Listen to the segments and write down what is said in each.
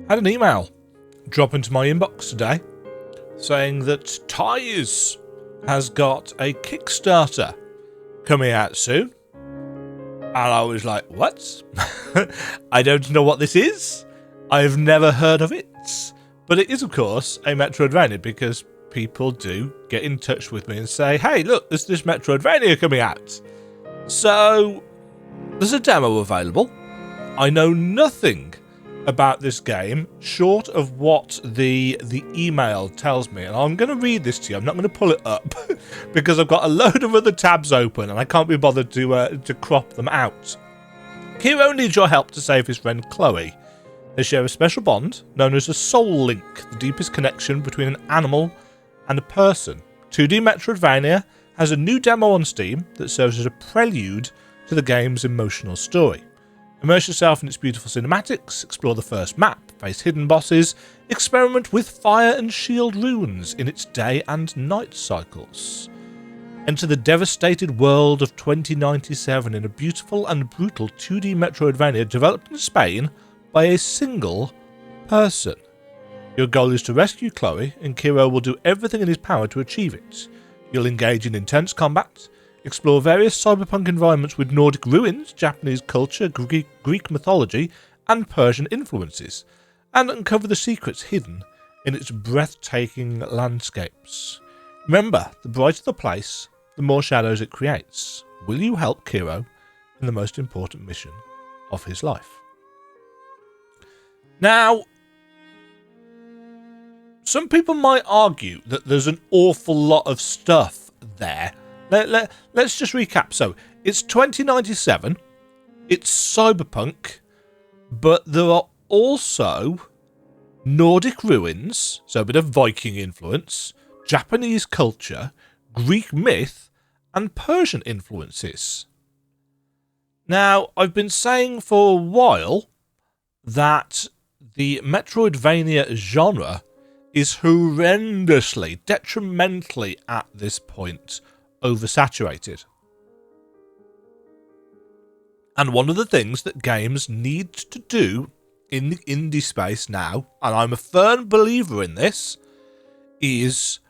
Had an email drop into my inbox today saying that Ties has got a Kickstarter coming out soon. And I was like, what? I don't know what this is. I've never heard of it. But it is, of course, a Metroidvania, because people do get in touch with me and say, hey, look, there's this Metroidvania coming out. So, there's a demo available. I know nothing about this game short of what the email tells me, and I'm going to read this to you. I'm not going to pull it up because I've got a load of other tabs open and I can't be bothered to crop them out. Kiro needs your help to save his friend Chloe. They share a special bond known as a soul link, the deepest connection between an animal and a person. 2D Metroidvania has a new demo on Steam that serves as a prelude to the game's emotional story. Immerse yourself in its beautiful cinematics, explore the first map, face hidden bosses, experiment with fire and shield runes in its day and night cycles. Enter the devastated world of 2097 in a beautiful and brutal 2D Metroidvania developed in Spain by a single person. Your goal is to rescue Chloe, and Kiro will do everything in his power to achieve it. You'll engage in intense combat, explore various cyberpunk environments with Nordic ruins, Japanese culture, Greek mythology, and Persian influences, and uncover the secrets hidden in its breathtaking landscapes. Remember, the brighter the place, the more shadows it creates. Will you help Kiro in the most important mission of his life? Now, some people might argue that there's an awful lot of stuff there. Let's just recap. So, it's 2097, it's cyberpunk, but there are also Nordic ruins, so a bit of Viking influence, Japanese culture, Greek myth, and Persian influences. Now, I've been saying for a while that the Metroidvania genre is horrendously, detrimentally at this point oversaturated. And one of the things that games need to do in the indie space now, and I'm a firm believer in this, is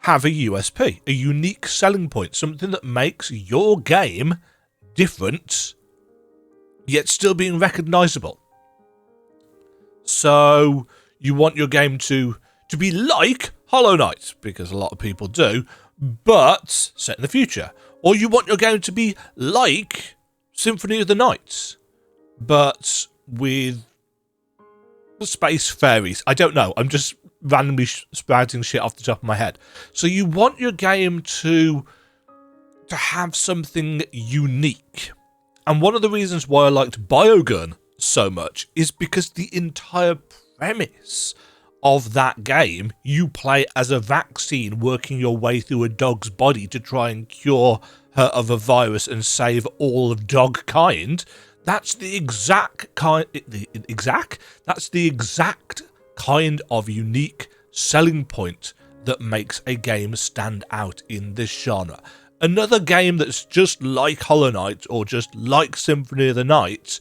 have a USP, a unique selling point, something that makes your game different, yet still being recognisable. So you want your game to be like Hollow Knight, because a lot of people do, but set in the future. Or you want your game to be like Symphony of the Night, but with space fairies. I don't know. I'm just randomly spouting shit off the top of my head. So you want your game to have something unique. And one of the reasons why I liked Biogun so much is because the entire premise of that game, you play as a vaccine working your way through a dog's body to try and cure her of a virus and save all of dog kind. That's the exact kind. That's the exact kind of unique selling point that makes a game stand out in this genre. Another game that's just like Hollow Knight or just like Symphony of the Night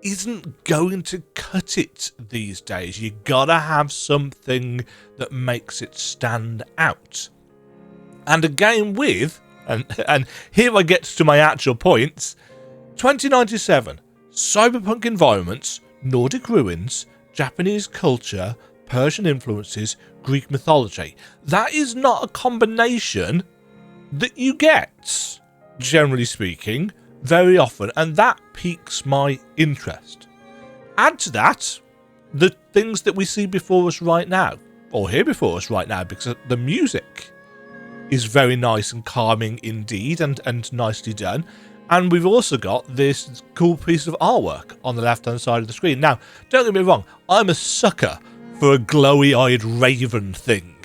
isn't going to cut it these days. You gotta have something that makes it stand out. And a game with, and here I get to my actual points, 2097, cyberpunk environments, Nordic ruins, Japanese culture, Persian influences, Greek mythology. That is not a combination that you get, generally speaking, very often, and that piques my interest. Add to that the things that we see before us right now, or hear before us right now, because the music is very nice and calming indeed, and nicely done. And we've also got this cool piece of artwork on the left-hand side of the screen. Now, don't get me wrong, I'm a sucker for a glowy-eyed raven thing.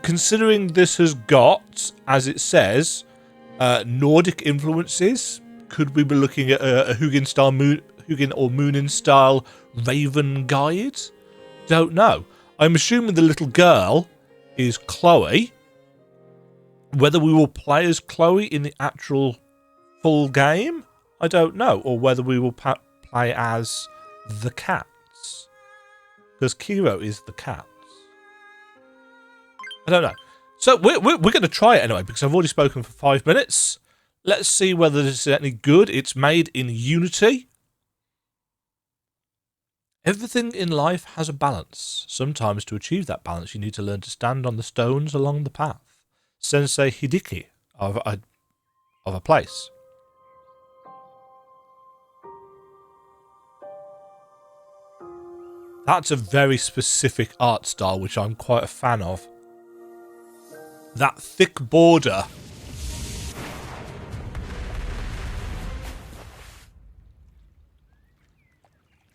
Considering this has got, as it says, Nordic influences, could we be looking at a Hugin or Moonin style Raven guide? Don't know. I'm assuming the little girl is Chloe. Whether we will play as Chloe in the actual full game, I don't know. Or whether we will play as the cats? Because Kiro is the cats. I don't know. So we're going to try it anyway, because I've already spoken for 5 minutes. Let's see whether this is any good. It's made in Unity. Everything in life has a balance. Sometimes to achieve that balance, you need to learn to stand on the stones along the path. Sensei Hideki of a place. That's a very specific art style, which I'm quite a fan of. That thick border.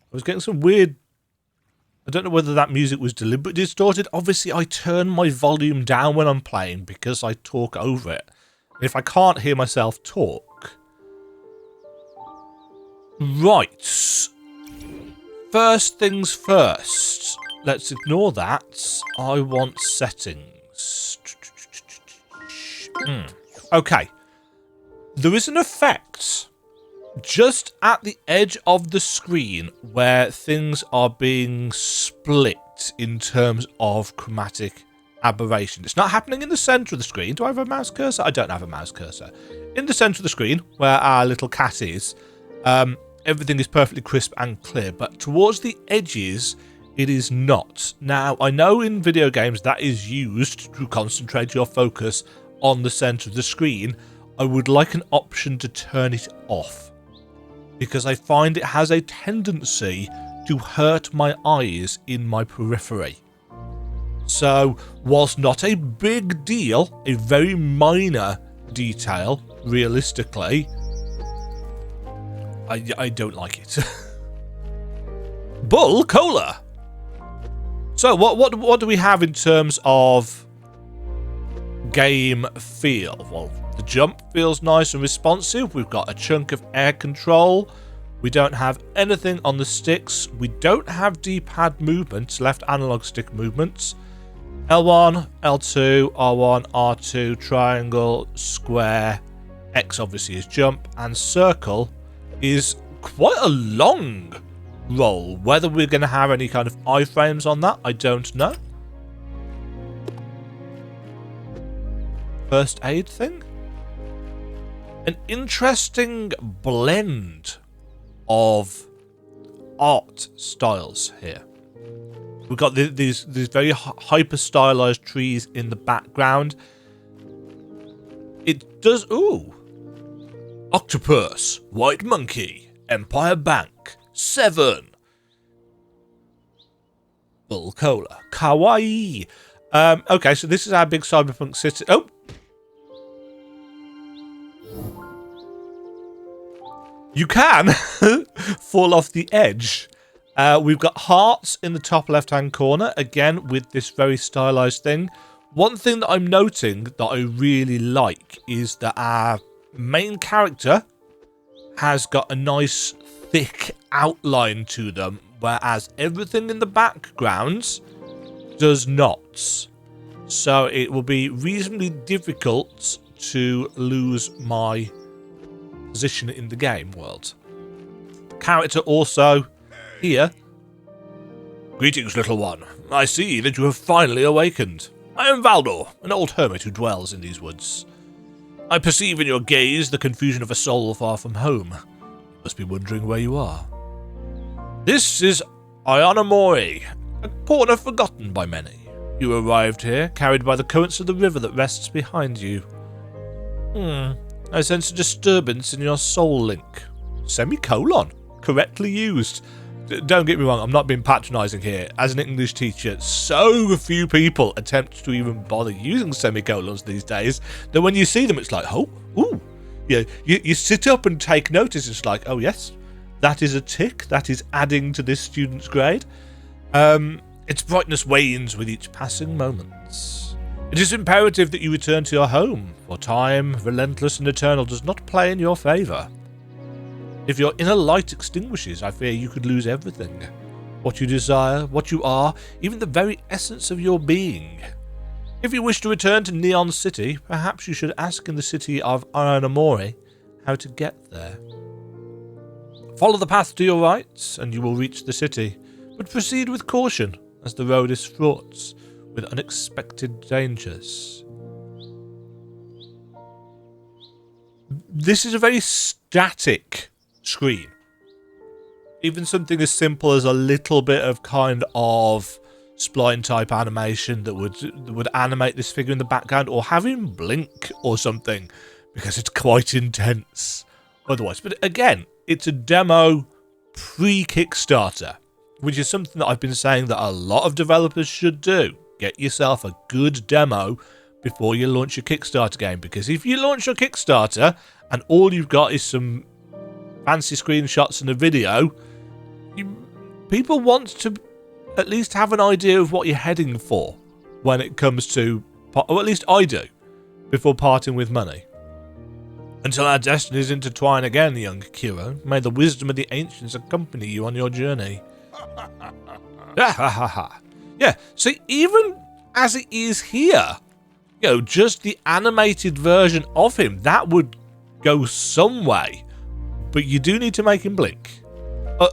I was getting some weird... I don't know whether that music was deliberately distorted. Obviously, I turn my volume down when I'm playing because I talk over it. If I can't hear myself talk... Right. First things first. Let's ignore that. I want settings. Okay. There is an effect just at the edge of the screen where things are being split in terms of chromatic aberration. It's not happening in the centre of the screen. Do I have a mouse cursor? I don't have a mouse cursor. In the centre of the screen, where our little cat is, everything is perfectly crisp and clear, but towards the edges, it is not. Now, I know in video games that is used to concentrate your focus on the centre of the screen. I would like an option to turn it off, because I find it has a tendency to hurt my eyes in my periphery. So, whilst not a big deal, a very minor detail, realistically, I don't like it. Bull Cola! So, what do we have in terms of game feel? Well, the jump feels nice and responsive. We've got a chunk of air control. We don't have anything on the sticks. We don't have D-pad movements, left analog stick movements. L1, L2, R1, R2, triangle, square. X obviously is jump, and circle is quite a long roll. Whether we're going to have any kind of iframes on that, I don't know. First aid thing? An interesting blend of art styles here. We've got these very hyper stylized trees in the background. It does... Ooh! Octopus, White Monkey, Empire Bank, 7. Bull Cola, Kawaii. Okay, so this is our big cyberpunk city. Oh! You can fall off the edge. We've got hearts in the top left-hand corner, again, with this very stylized thing. One thing that I'm noting that I really like is that our main character has got a nice thick outline to them, whereas everything in the background does not. So it will be reasonably difficult to lose my position in the game world. Character also here. Greetings, little one. I see that you have finally awakened. I am Valdor, an old hermit who dwells in these woods. I perceive in your gaze the confusion of a soul far from home. You must be wondering where you are. This is Ionomori, a corner forgotten by many. You arrived here, carried by the currents of the river that rests behind you. I sense a disturbance in your soul link. Semicolon. Correctly used. Don't get me wrong, I'm not being patronising here. As an English teacher, so few people attempt to even bother using semicolons these days that when you see them, it's like, oh, ooh. Yeah, you sit up and take notice. It's like, oh yes, that is a tick. That is adding to this student's grade. Its brightness wanes with each passing moment. It is imperative that you return to your home, for time, relentless and eternal, does not play in your favour. If your inner light extinguishes, I fear you could lose everything. What you desire, what you are, even the very essence of your being. If you wish to return to Neon City, perhaps you should ask in the city of Ionomori how to get there. Follow the path to your right, and you will reach the city. But proceed with caution, as the road is fraught with unexpected dangers. This is a very static screen. Even something as simple as a little bit of kind of spline type animation that would animate this figure in the background, or have him blink or something, because it's quite intense otherwise. But again, it's a demo pre-Kickstarter, which is something that I've been saying that a lot of developers should do. Get yourself a good demo before you launch your Kickstarter game, because if you launch your Kickstarter and all you've got is some fancy screenshots and a video, people want to at least have an idea of what you're heading for when it comes to, or at least I do, before parting with money. Until our destinies intertwine again, young Kiro, may the wisdom of the ancients accompany you on your journey. Yeah, see, even as it is here, just the animated version of him, that would go some way. But you do need to make him blink.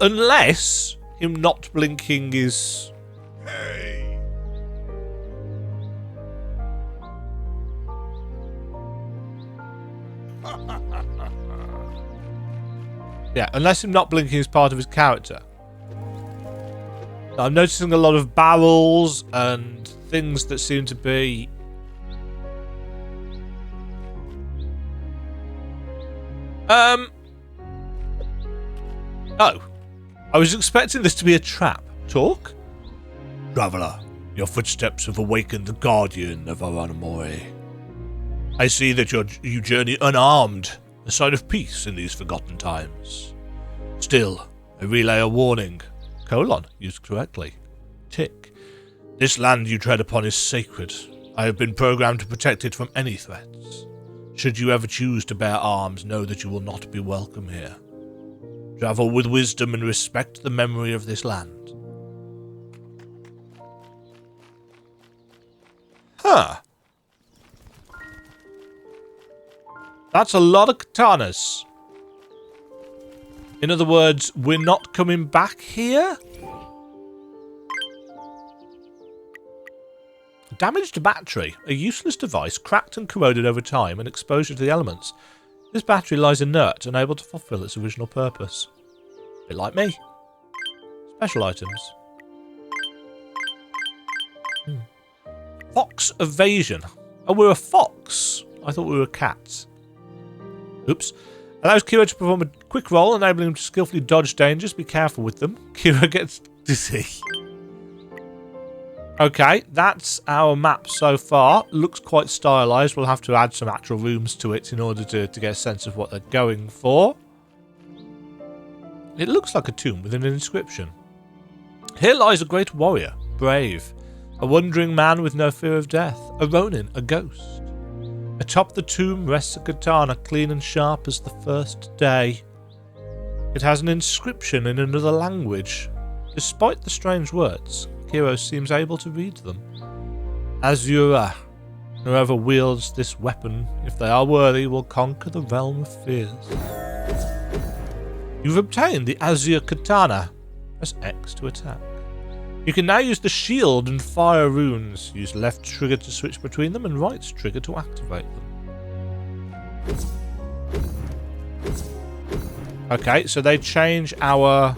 Unless him not blinking is... Hey. Yeah, unless him not blinking is part of his character. I'm noticing a lot of barrels and things that seem to be... Oh. I was expecting this to be a trap. Talk? Traveller, your footsteps have awakened the guardian of Aranamori. I see that you journey unarmed, a sign of peace in these forgotten times. Still, I relay a warning. : used correctly. Tick. This land you tread upon is sacred. I have been programmed to protect it from any threats. Should you ever choose to bear arms, know that you will not be welcome here. Travel with wisdom and respect the memory of this land. Huh. That's a lot of katanas. In other words, we're not coming back here? Damaged battery. A useless device cracked and corroded over time and exposure to the elements. This battery lies inert, unable to fulfill its original purpose. A bit like me. Special items. Fox evasion. Oh, we're a fox. I thought we were cats. Oops. Allows Kiro to perform a quick roll, enabling him to skillfully dodge dangers. Be careful with them. Kiro gets dizzy. Okay, that's our map so far. Looks quite stylized. We'll have to add some actual rooms to it in order to get a sense of what they're going for. It looks like a tomb with an inscription. Here lies a great warrior, brave, a wandering man with no fear of death, a ronin, a ghost. Atop the tomb rests a katana, clean and sharp as the first day. It has an inscription in another language. Despite the strange words, Kiro seems able to read them. Azura. Whoever wields this weapon, if they are worthy, will conquer the realm of fears. You've obtained the Azure Katana. Press X to attack. You can now use the shield and fire runes. Use left trigger to switch between them and right trigger to activate them. Okay, so they change our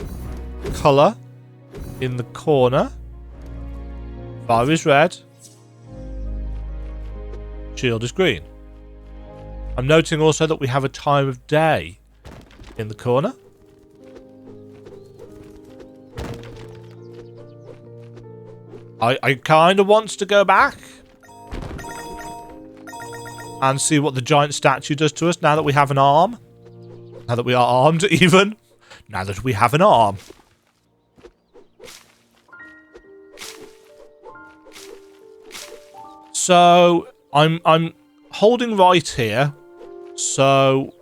colour in the corner. Fire is red. Shield is green. I'm noting also that we have a time of day in the corner. I kind of want to go back and see what the giant statue does to us now that we have an arm. Now that we are armed, even. Now that we have an arm. So I'm holding right here. So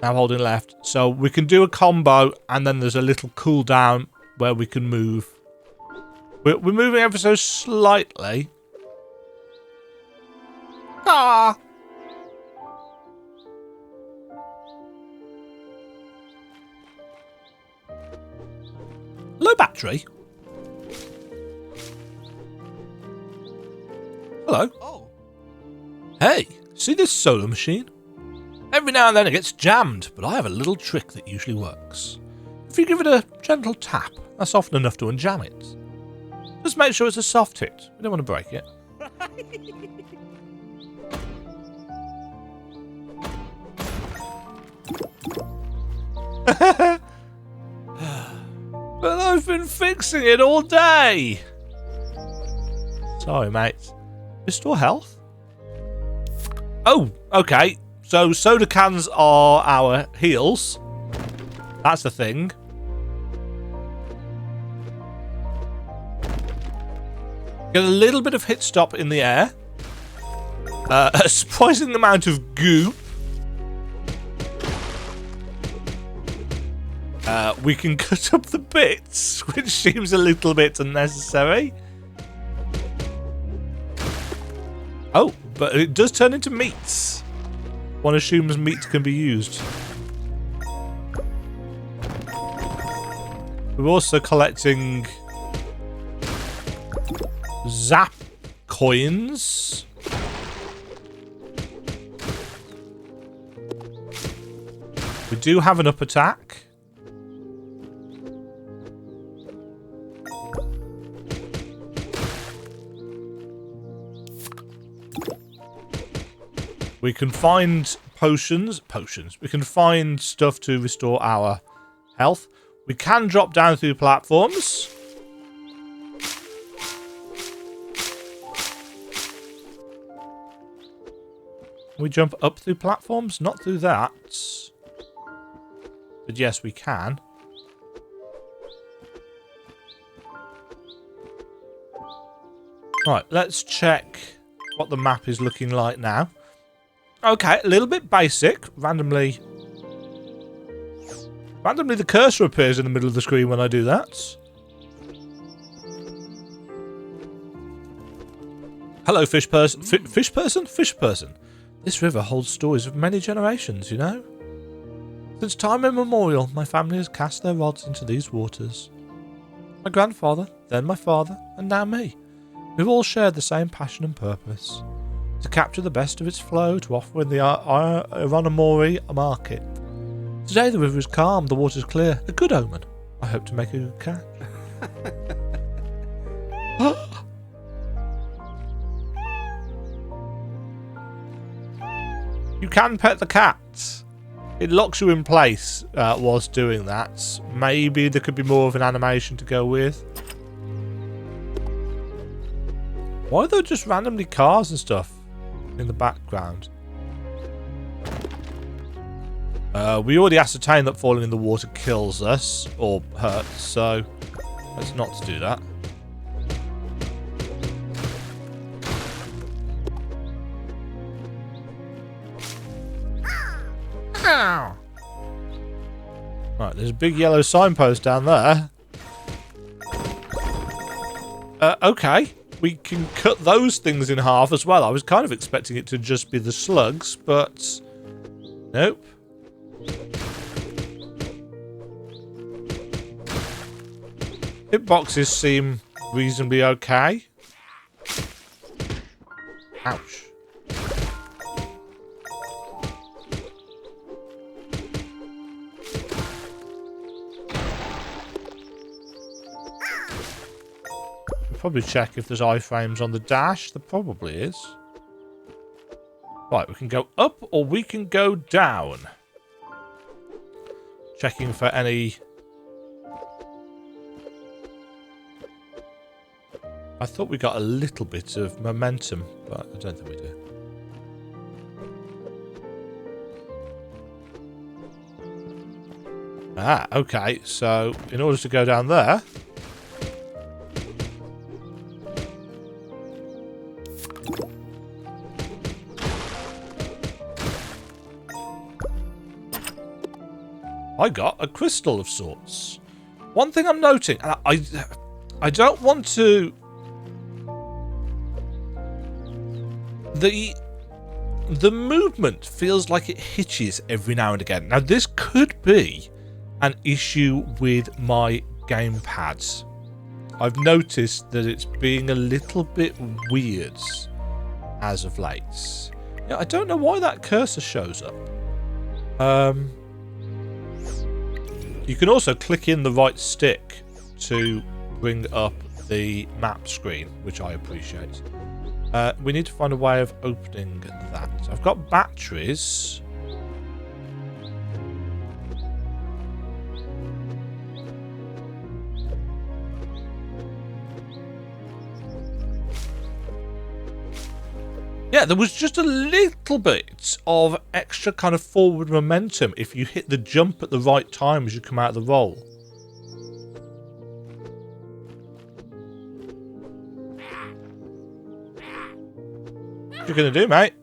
now I'm holding left. So we can do a combo, and then there's a little cooldown where we can move. We're moving ever so slightly. Ah! Low battery. Hello. Oh. Hey, see this solar machine? Every now and then it gets jammed, but I have a little trick that usually works. If you give it a gentle tap, that's often enough to unjam it. Just make sure it's a soft hit. We don't want to break it. But I've been fixing it all day. Sorry, mate. Restore health? Oh, okay. So soda cans are our heals. That's the thing. Get a little bit of hit stop in the air. A surprising amount of goop. We can cut up the bits, which seems a little bit unnecessary. Oh, but it does turn into meats. One assumes meat can be used. We're also collecting zap coins. We do have an up attack. We can find potions. We can find stuff to restore our health. We can drop down through platforms. We jump up through platforms? Not through that. But yes, we can. Right, let's check what the map is looking like now. Okay, a little bit basic. Randomly the cursor appears in the middle of the screen when I do that. Hello, fish person. Fish person? Fish person. This river holds stories of many generations, you know? Since time immemorial, my family has cast their rods into these waters. My grandfather, then my father, and now me. We've all shared the same passion and purpose. To capture the best of its flow to offer in the Ironomori market. Today the river is calm, the water is clear. A good omen. I hope to make a good catch. You can pet the cat. It locks you in place whilst doing that. Maybe there could be more of an animation to go with. Why are there just randomly cars and stuff in the background? We already ascertained that falling in the water kills us or hurts, so let's not do that. Right, there's a big yellow signpost down there. Okay. We can cut those things in half as well. I was kind of expecting it to just be the slugs, but nope. Hitboxes seem reasonably okay. Ouch. Probably check if there's iframes on the dash. There probably is. Right, we can go up or we can go down. Checking for any... I thought we got a little bit of momentum, but I don't think we do. Ah, okay. So, in order to go down there... I got a crystal of sorts. One thing I'm noting, and I don't want to... The movement feels like it hitches every now and again. Now, this could be an issue with my gamepad. I've noticed that it's being a little bit weird as of late. Yeah, I don't know why that cursor shows up. You can also click in the right stick to bring up the map screen, which I appreciate. We need to find a way of opening that. I've got batteries. Yeah, there was just a little bit of extra kind of forward momentum if you hit the jump at the right time as you come out of the roll. What you gonna do, mate?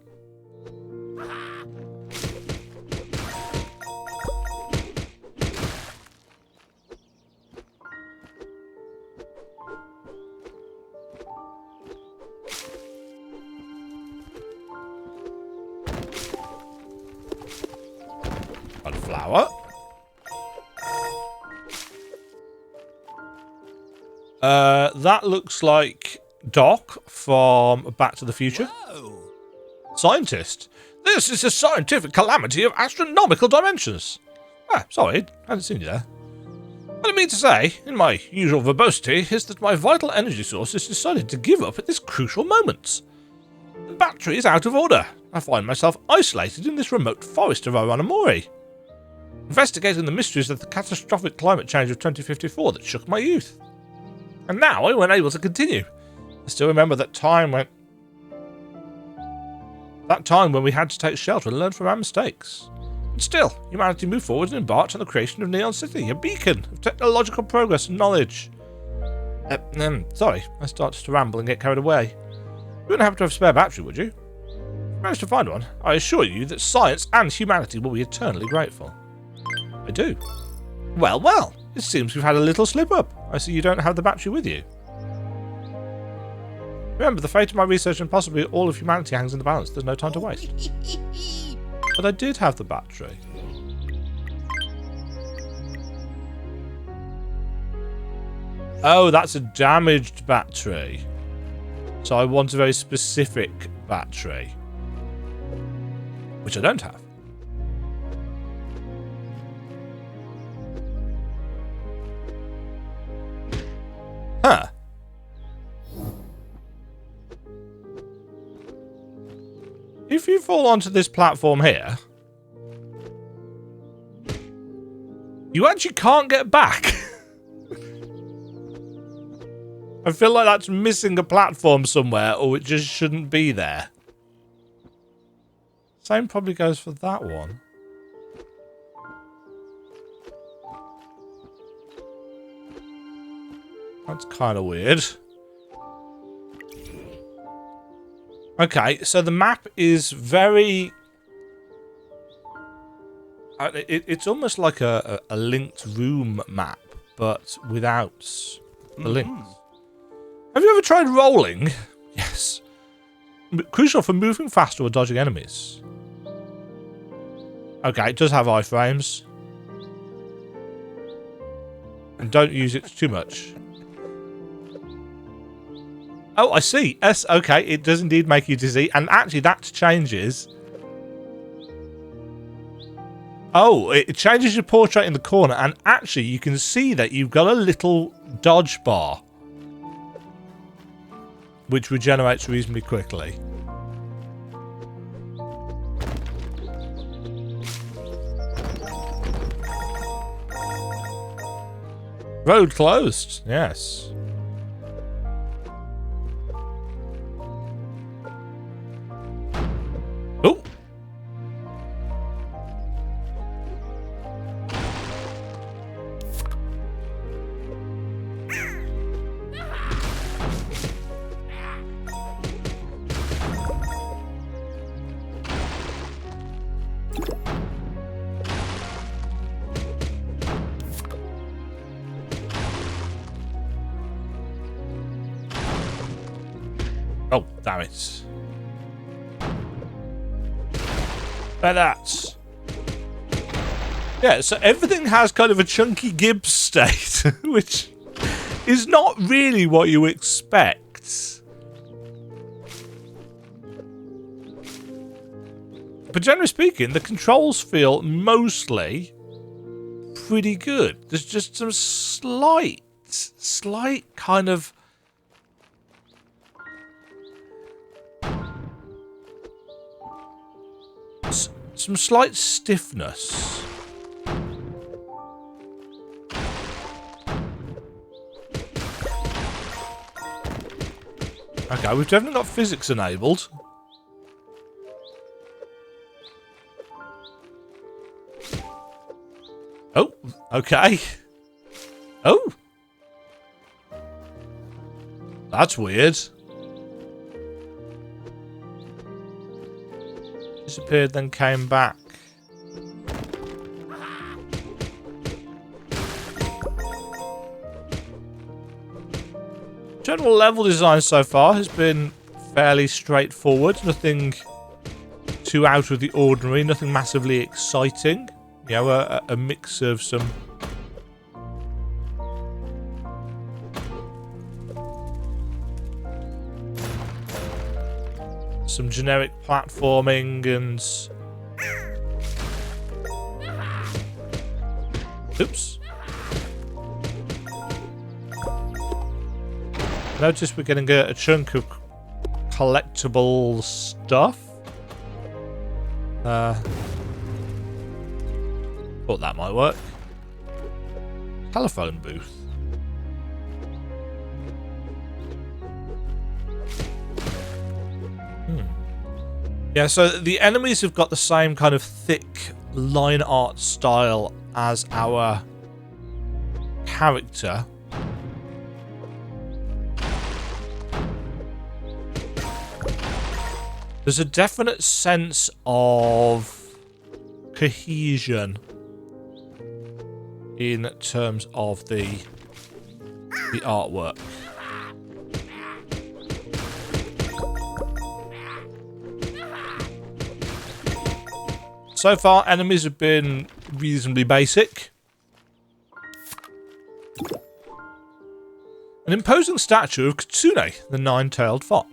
Got a flower. That looks like Doc from Back to the Future. Whoa. Scientist. This is a scientific calamity of astronomical dimensions. Ah, sorry, hadn't seen you there. What I mean to say, in my usual verbosity, is that my vital energy source has decided to give up at this crucial moment. The battery is out of order. I find myself isolated in this remote forest of Aranamori, investigating the mysteries of the catastrophic climate change of 2054 that shook my youth. And now I'm unable to continue. I still remember that time when we had to take shelter and learn from our mistakes. But still, humanity moved forward and embarked on the creation of Neon City, a beacon of technological progress and knowledge. Sorry, I started to ramble and get carried away. You wouldn't happen to have a spare battery, would you? If you managed to find one, I assure you that science and humanity will be eternally grateful. I do. Well, well, it seems we've had a little slip-up. I see you don't have the battery with you. Remember, the fate of my research and possibly all of humanity hangs in the balance. There's no time to waste. But I did have the battery. Oh, that's a damaged battery. So I want a very specific battery. Which I don't have. Huh. If you fall onto this platform here, you actually can't get back. I feel like that's missing a platform somewhere, or it just shouldn't be there. Same probably goes for that one. That's kind of weird. Okay, so the map is very... it's almost like a linked room map, but without the links. Have you ever tried rolling? Yes. Crucial for moving faster or dodging enemies. Okay, it does have iframes. And don't use it too much. Oh, I see. Yes, okay, it does indeed make you dizzy. And actually, that changes. Oh, it changes your portrait in the corner. And actually, you can see that you've got a little dodge bar, which regenerates reasonably quickly. Road closed. Yes. Oh. Oh, damn it. Like that. Yeah, so everything has kind of a chunky Gibbs state, which is not really what you expect. But generally speaking, the controls feel mostly pretty good. There's just some slight kind of... some slight stiffness. Okay, we've definitely got physics enabled. Oh, okay. Oh. That's weird. Disappeared, then came back. General level design so far has been fairly straightforward. Nothing too out of the ordinary. Nothing massively exciting. You know, a mix of some... some generic platforming and... Oops. Notice we're getting a chunk of collectible stuff. Thought that might work. Telephone booth. Yeah, so the enemies have got the same kind of thick line art style as our character. There's a definite sense of cohesion in terms of the artwork. So far, enemies have been reasonably basic. An imposing statue of Kitsune, the nine-tailed fox.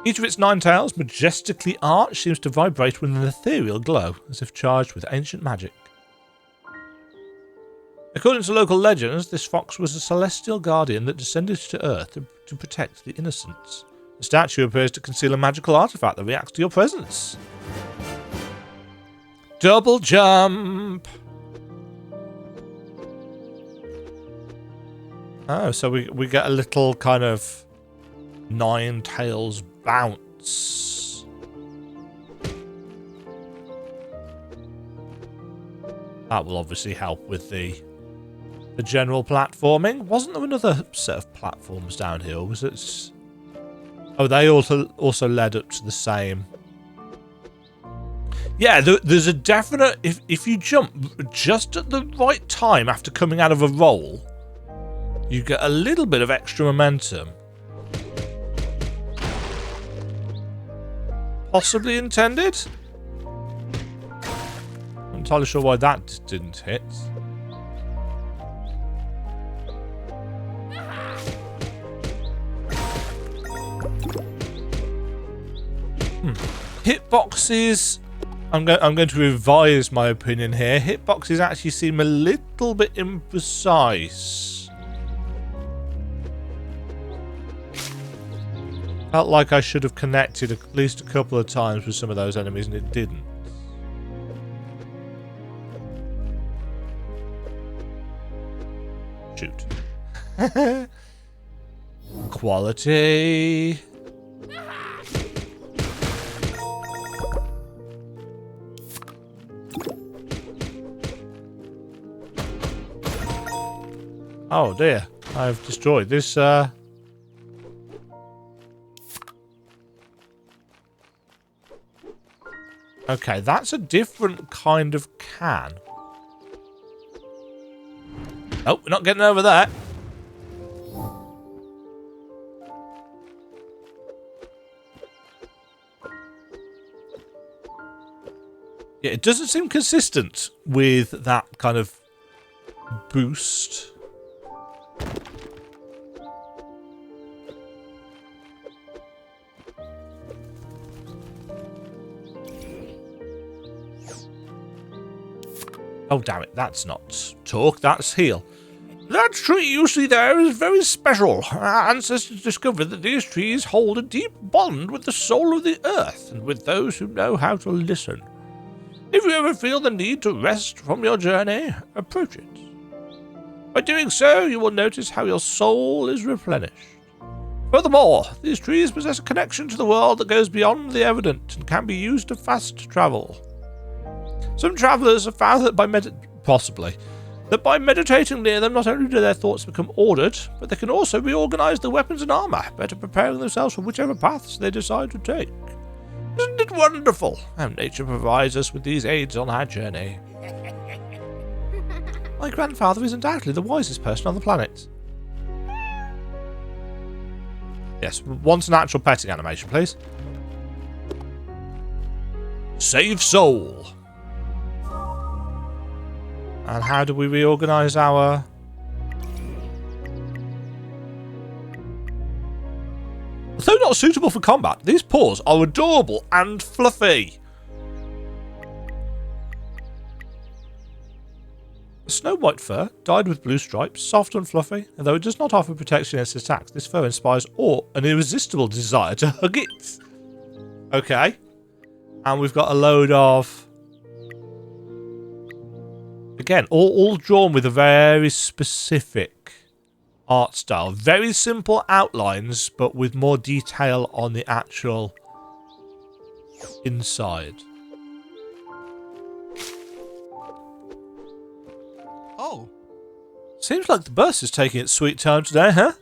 Each of its 9 tails, majestically arched, seems to vibrate with an ethereal glow, as if charged with ancient magic. According to local legends, this fox was a celestial guardian that descended to Earth to protect the innocents. The statue appears to conceal a magical artifact that reacts to your presence. Double jump! Oh, so we get a little kind of 9 tails bounce. That will obviously help with the general platforming. Wasn't there another set of platforms down here? Or was it? Oh, they also led up to the same. Yeah, there's a definite... If you jump just at the right time after coming out of a roll, you get a little bit of extra momentum. Possibly intended? I'm not entirely sure why that didn't hit. Hitboxes... I'm going to revise my opinion here. Hitboxes actually seem a little bit imprecise. Felt like I should have connected at least a couple of times with some of those enemies and it didn't. Shoot. Quality. Oh dear, I've destroyed this, Okay, that's a different kind of can. Oh, we're not getting over that. Yeah, it doesn't seem consistent with that kind of boost. Oh, damn it. That's not talk, that's heal. That tree you see there is very special. Our ancestors discovered that these trees hold a deep bond with the soul of the earth and with those who know how to listen. If you ever feel the need to rest from your journey, approach it. By doing so, you will notice how your soul is replenished. Furthermore, these trees possess a connection to the world that goes beyond the evident and can be used to fast travel. Some travellers have found that by meditating near them, not only do their thoughts become ordered, but they can also reorganize their weapons and armor, better preparing themselves for whichever paths they decide to take. Isn't it wonderful how nature provides us with these aids on our journey? My grandfather is undoubtedly the wisest person on the planet. Yes, want an actual petting animation, please. Save soul. And how do we reorganize our... Though not suitable for combat, these paws are adorable and fluffy. The snow white fur, dyed with blue stripes, soft and fluffy, and though it does not offer protection against attacks, this fur inspires an irresistible desire to hug it. Okay. And we've got a load of... Again, all drawn with a very specific art style. Very simple outlines, but with more detail on the actual inside. Oh. Seems like the bus is taking its sweet time today, huh?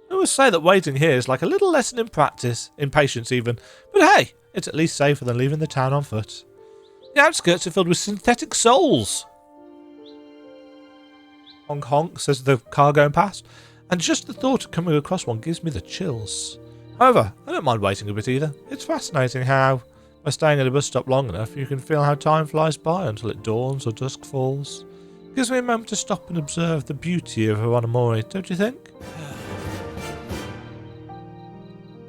I always say that waiting here is like a little lesson in practice, in patience even. But hey, it's at least safer than leaving the town on foot. The outskirts are filled with synthetic souls. Honk honk, says the car going past, and just the thought of coming across one gives me the chills. However, I don't mind waiting a bit either. It's fascinating how, by staying at a bus stop long enough, you can feel how time flies by until it dawns or dusk falls. It gives me a moment to stop and observe the beauty of Hiranamori, don't you think?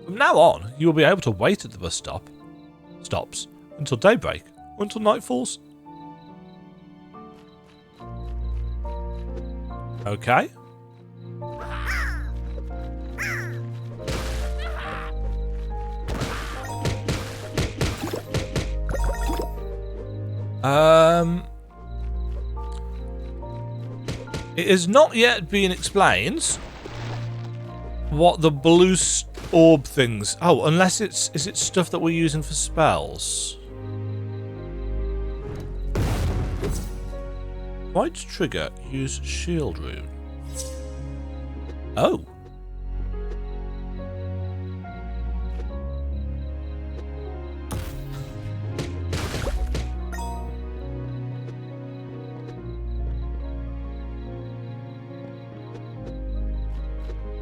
From now on, you will be able to wait at the bus stops, until daybreak, or until night falls. Okay. It has not yet been explained what the blue orb things... Oh, unless it's... Is it stuff that we're using for spells? White trigger, use shield rune. Oh.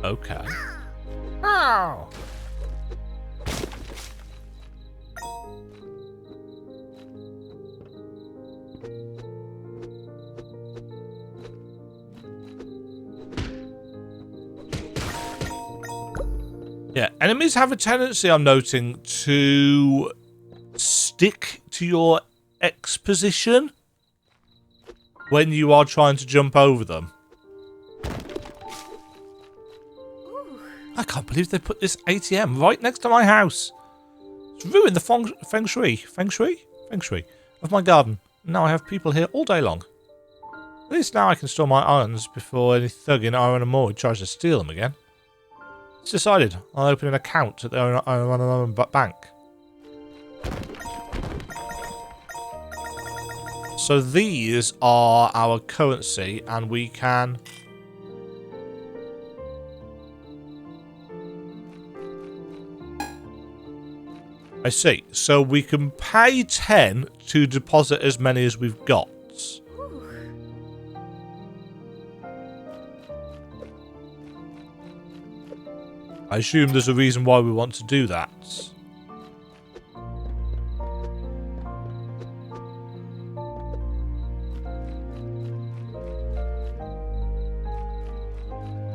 Okay. Ow. Yeah, enemies have a tendency, I'm noting, to stick to your X position when you are trying to jump over them. I can't believe they put this ATM right next to my house. It's ruined the feng shui of my garden. Now I have people here all day long. At least now I can store my irons before any thug in Hiranamori tries to steal them again. It's decided. I'll open an account at the Hiranamori bank. So these are our currency, and we can... I see. So we can pay 10 to deposit as many as we've got. I assume there's a reason why we want to do that.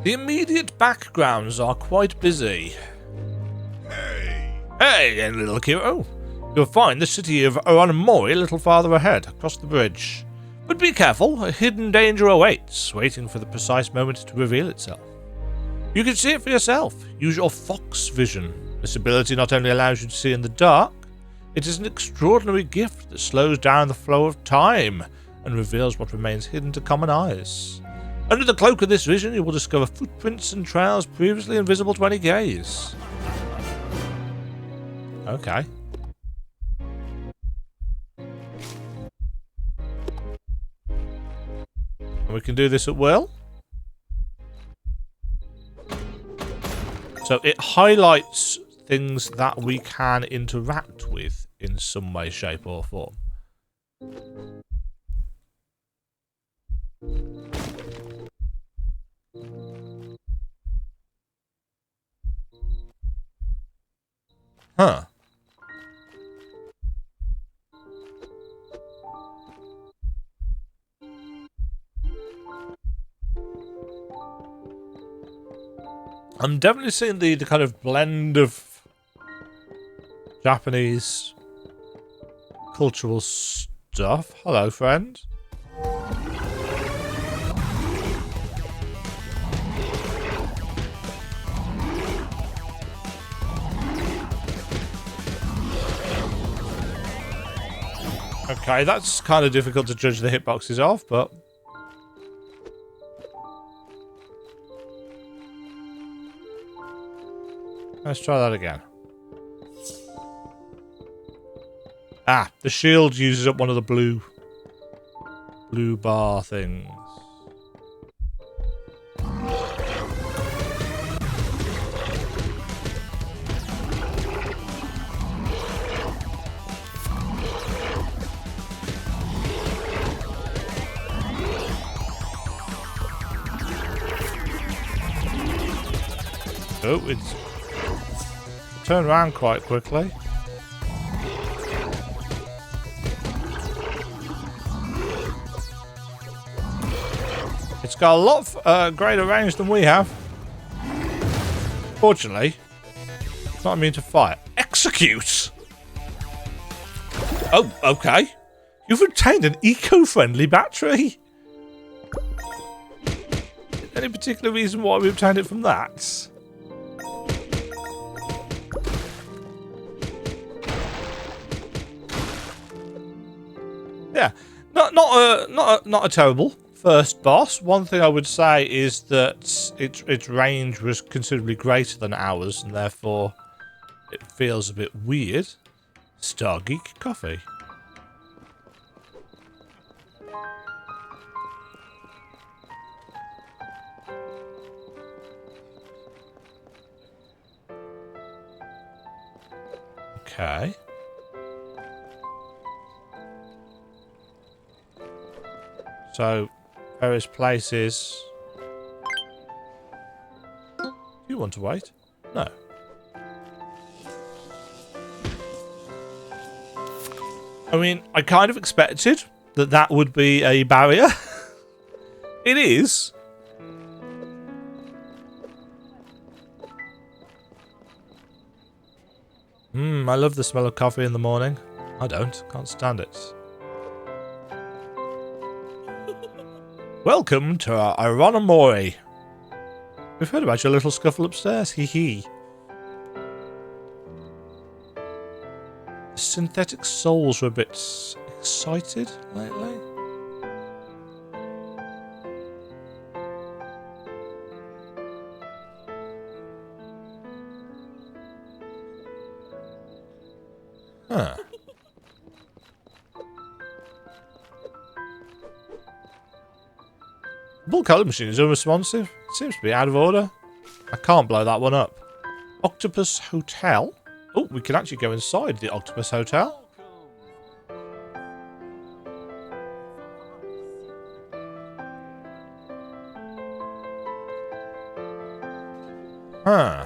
The immediate backgrounds are quite busy. Hey, and little Kiro. You'll find the city of Oranamori a little farther ahead, across the bridge. But be careful, a hidden danger awaits, waiting for the precise moment to reveal itself. You can see it for yourself. Use your fox vision. This ability not only allows you to see in the dark, it is an extraordinary gift that slows down the flow of time and reveals what remains hidden to common eyes. Under the cloak of this vision, you will discover footprints and trails previously invisible to any gaze. Okay. And we can do this at will. So it highlights things that we can interact with in some way, shape or form. Huh. I'm definitely seeing the kind of blend of Japanese cultural stuff. Hello, friend. Okay, that's kind of difficult to judge the hitboxes of, but... let's try that again. Ah, the shield uses up one of the blue bar things. Oh, it's turned around quite quickly. It's got a lot of greater range than we have. Fortunately, it's not immune to fire. Execute! Oh, okay. You've obtained an eco-friendly battery. Any particular reason why we obtained it from that? Yeah, not a terrible first boss. One thing I would say is that its range was considerably greater than ours, and therefore it feels a bit weird. Star Geek Coffee. Okay. So, various places. Do you want to wait? No. I mean, I kind of expected that that would be a barrier. It is. I love the smell of coffee in the morning. I don't. Can't stand it. Welcome to Oranamori. We've heard about your little scuffle upstairs. Hee hee. Synthetic souls were a bit excited lately. Huh. Bull color machine is unresponsive. Seems to be out of order. I can't blow that one up. Octopus Hotel. Oh, we can actually go inside the Octopus Hotel. Huh.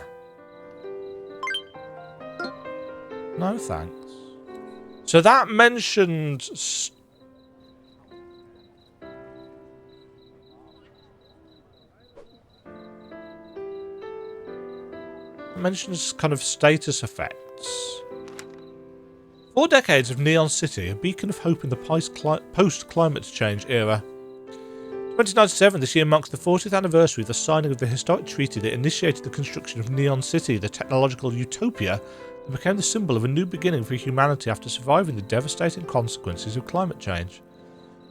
No thanks. So that mentioned... mentions kind of status effects. 4 decades of Neon City, a beacon of hope in the post-climate change era. 2097, this year marks the 40th anniversary of the signing of the historic treaty that initiated the construction of Neon City, the technological utopia that became the symbol of a new beginning for humanity after surviving the devastating consequences of climate change.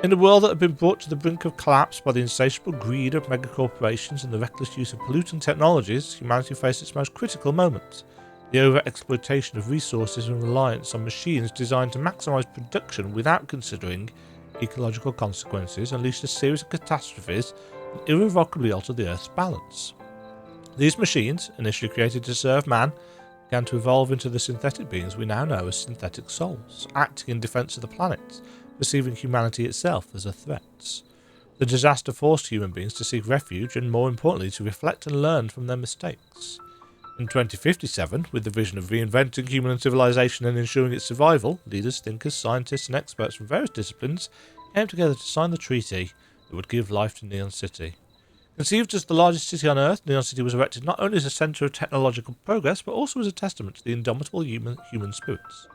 In a world that had been brought to the brink of collapse by the insatiable greed of megacorporations and the reckless use of polluting technologies, humanity faced its most critical moment. The over-exploitation of resources and reliance on machines designed to maximise production without considering ecological consequences unleashed a series of catastrophes that irrevocably altered the Earth's balance. These machines, initially created to serve man, began to evolve into the synthetic beings we now know as synthetic souls, acting in defence of the planet, perceiving humanity itself as a threat. The disaster forced human beings to seek refuge and, more importantly, to reflect and learn from their mistakes. In 2057, with the vision of reinventing human civilization and ensuring its survival, leaders, thinkers, scientists and experts from various disciplines came together to sign the treaty that would give life to Neon City. Conceived as the largest city on Earth, Neon City was erected not only as a centre of technological progress, but also as a testament to the indomitable human spirits.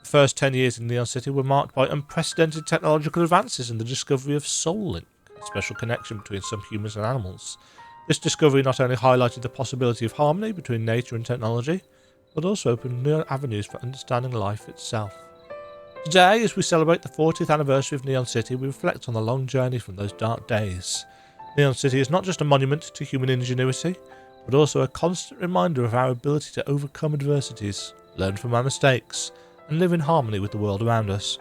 The first 10 years in Neon City were marked by unprecedented technological advances and the discovery of Soul Link, a special connection between some humans and animals. This discovery not only highlighted the possibility of harmony between nature and technology, but also opened new avenues for understanding life itself. Today, as we celebrate the 40th anniversary of Neon City, we reflect on the long journey from those dark days. Neon City is not just a monument to human ingenuity, but also a constant reminder of our ability to overcome adversities, learn from our mistakes, and live in harmony with the world around us.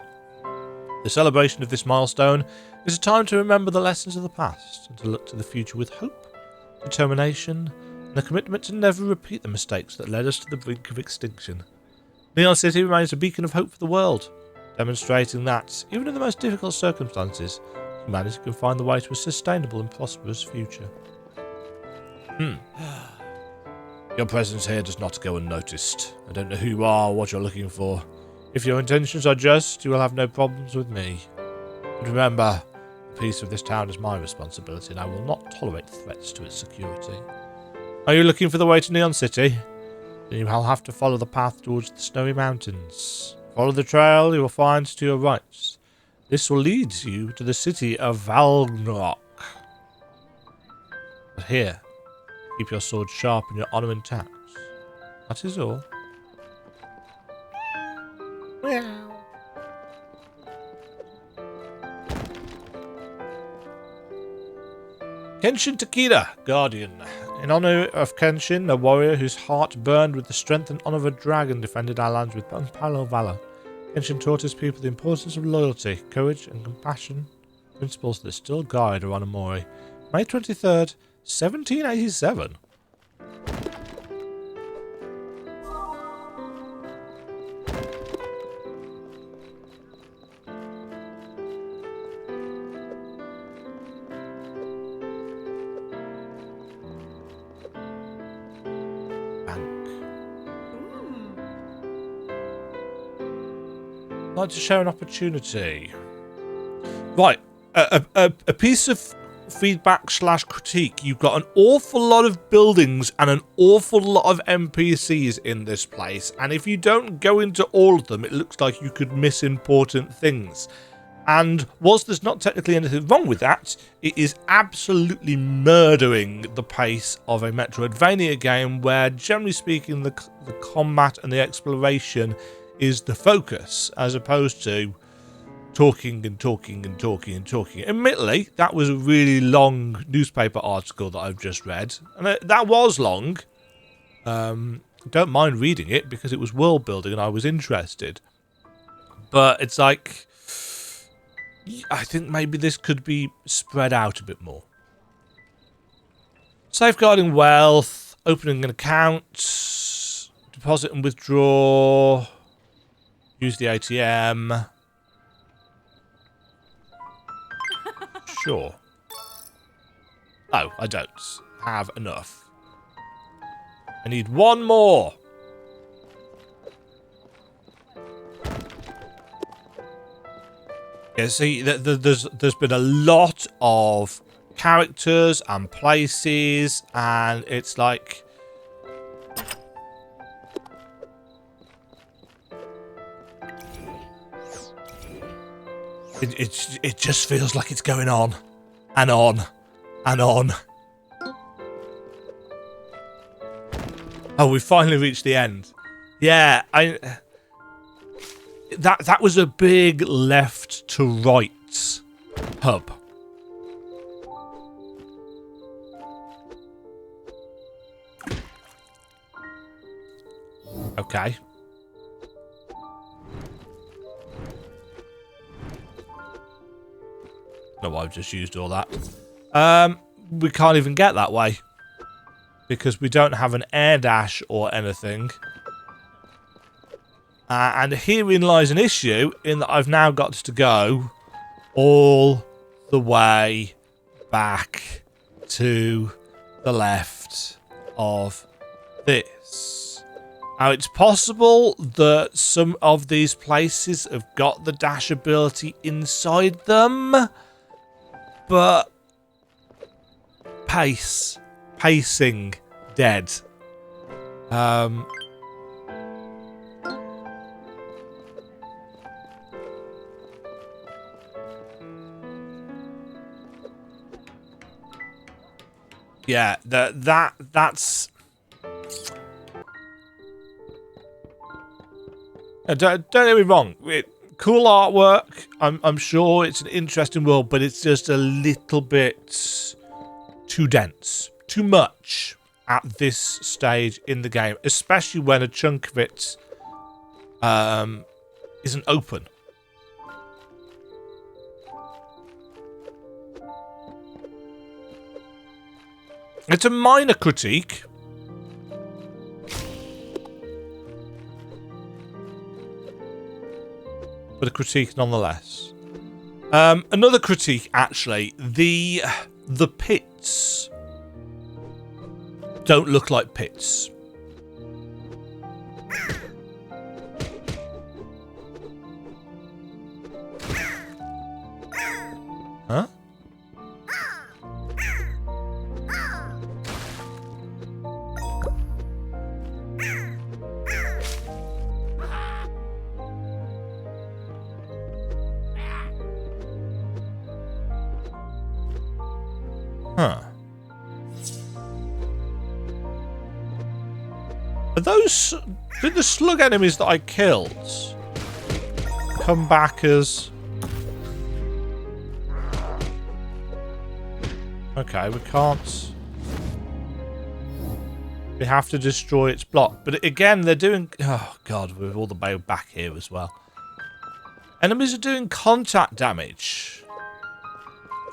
The celebration of this milestone is a time to remember the lessons of the past and to look to the future with hope, determination, and a commitment to never repeat the mistakes that led us to the brink of extinction. Neon City remains a beacon of hope for the world, demonstrating that, even in the most difficult circumstances, humanity can find the way to a sustainable and prosperous future. Your presence here does not go unnoticed. I don't know who you are or what you're looking for. If your intentions are just, you will have no problems with me. And remember, the peace of this town is my responsibility, and I will not tolerate threats to its security. Are you looking for the way to Neon City? Then you will have to follow the path towards the snowy mountains. Follow the trail you will find to your right. This will lead you to the city of Valgnok. But here, keep your sword sharp and your honour intact. That is all. Meow. Kenshin Takeda, Guardian. In honour of Kenshin, a warrior whose heart burned with the strength and honour of a dragon, defended our lands with unparalleled valour. Kenshin taught his people the importance of loyalty, courage and compassion, principles that still guide Aranamori. May 23rd, 1787. I'd like to share an opportunity. Right, a piece of feedback / critique. You've got an awful lot of buildings and an awful lot of NPCs in this place, and if you don't go into all of them, it looks like you could miss important things. And whilst there's not technically anything wrong with that, it is absolutely murdering the pace of a Metroidvania game where, generally speaking, the combat and the exploration is the focus, as opposed to talking and talking and talking and talking. Admittedly, that was a really long newspaper article that I've just read, and that was long. Don't mind reading it because it was world building and I was interested. But it's like, I think maybe this could be spread out a bit more. Safeguarding wealth, opening an account, deposit and withdraw. Use the ATM. Sure. No, I don't have enough. I need one more. Yeah, see, there's been a lot of characters and places, and it's like, It just feels like it's going on and on and on. Oh, we finally reached the end. Yeah, that was a big left to right hub. Okay. No, I've just used all that. We can't even get that way because we don't have an air dash or anything. And herein lies an issue in that I've now got to go all the way back to the left of this. Now, it's possible that some of these places have got the dash ability inside them, but pacing, dead. Yeah, that's. Don't get me wrong. Cool artwork. I'm sure it's an interesting world, but it's just a little bit too dense, too much at this stage in the game, especially when a chunk of it isn't open. It's a minor critique. But a critique nonetheless. Another critique, actually. The pits don't look like pits. Huh? Huh. Are those... Did the slug enemies that I killed come back as... Okay, we can't... We have to destroy its block. But again, they're doing... Oh, God, with all the way back here as well. Enemies are doing contact damage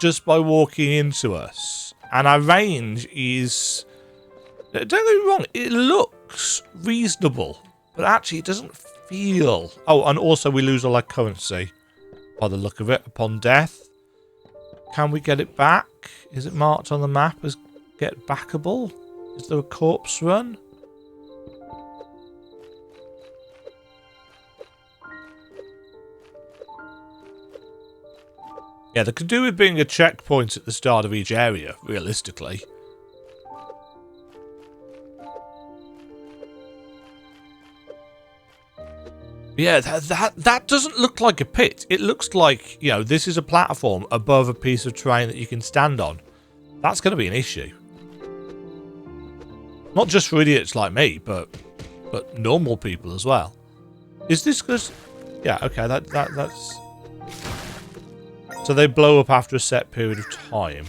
just by walking into us. And our range is... Don't get me wrong, it looks reasonable. But actually, it doesn't feel... Oh, and also we lose all our currency by the look of it upon death. Can we get it back? Is it marked on the map as get backable? Is there a corpse run? Yeah, they could do with being a checkpoint at the start of each area, realistically. Yeah, that doesn't look like a pit. It looks like, you know, this is a platform above a piece of terrain that you can stand on. That's going to be an issue. Not just for idiots like me, but normal people as well. Is this because... Yeah, okay, that's... So they blow up after a set period of time.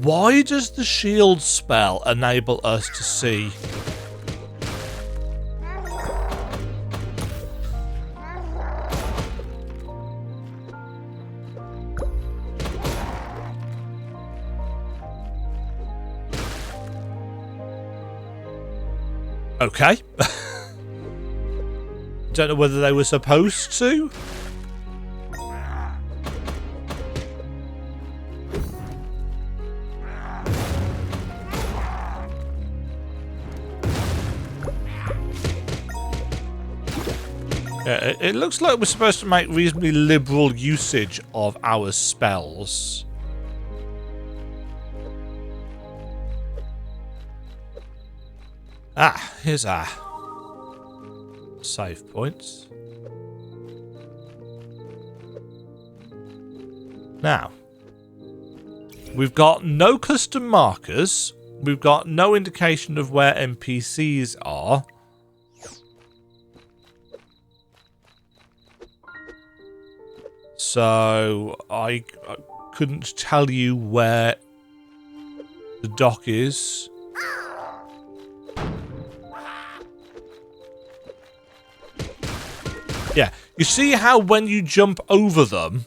Why does the shield spell enable us to see... Okay. Don't know whether they were supposed to. Yeah, it looks like we're supposed to make reasonably liberal usage of our spells. Ah, here's our save points. Now, we've got no custom markers. We've got no indication of where NPCs are. So, I couldn't tell you where the dock is. Yeah, you see how when you jump over them,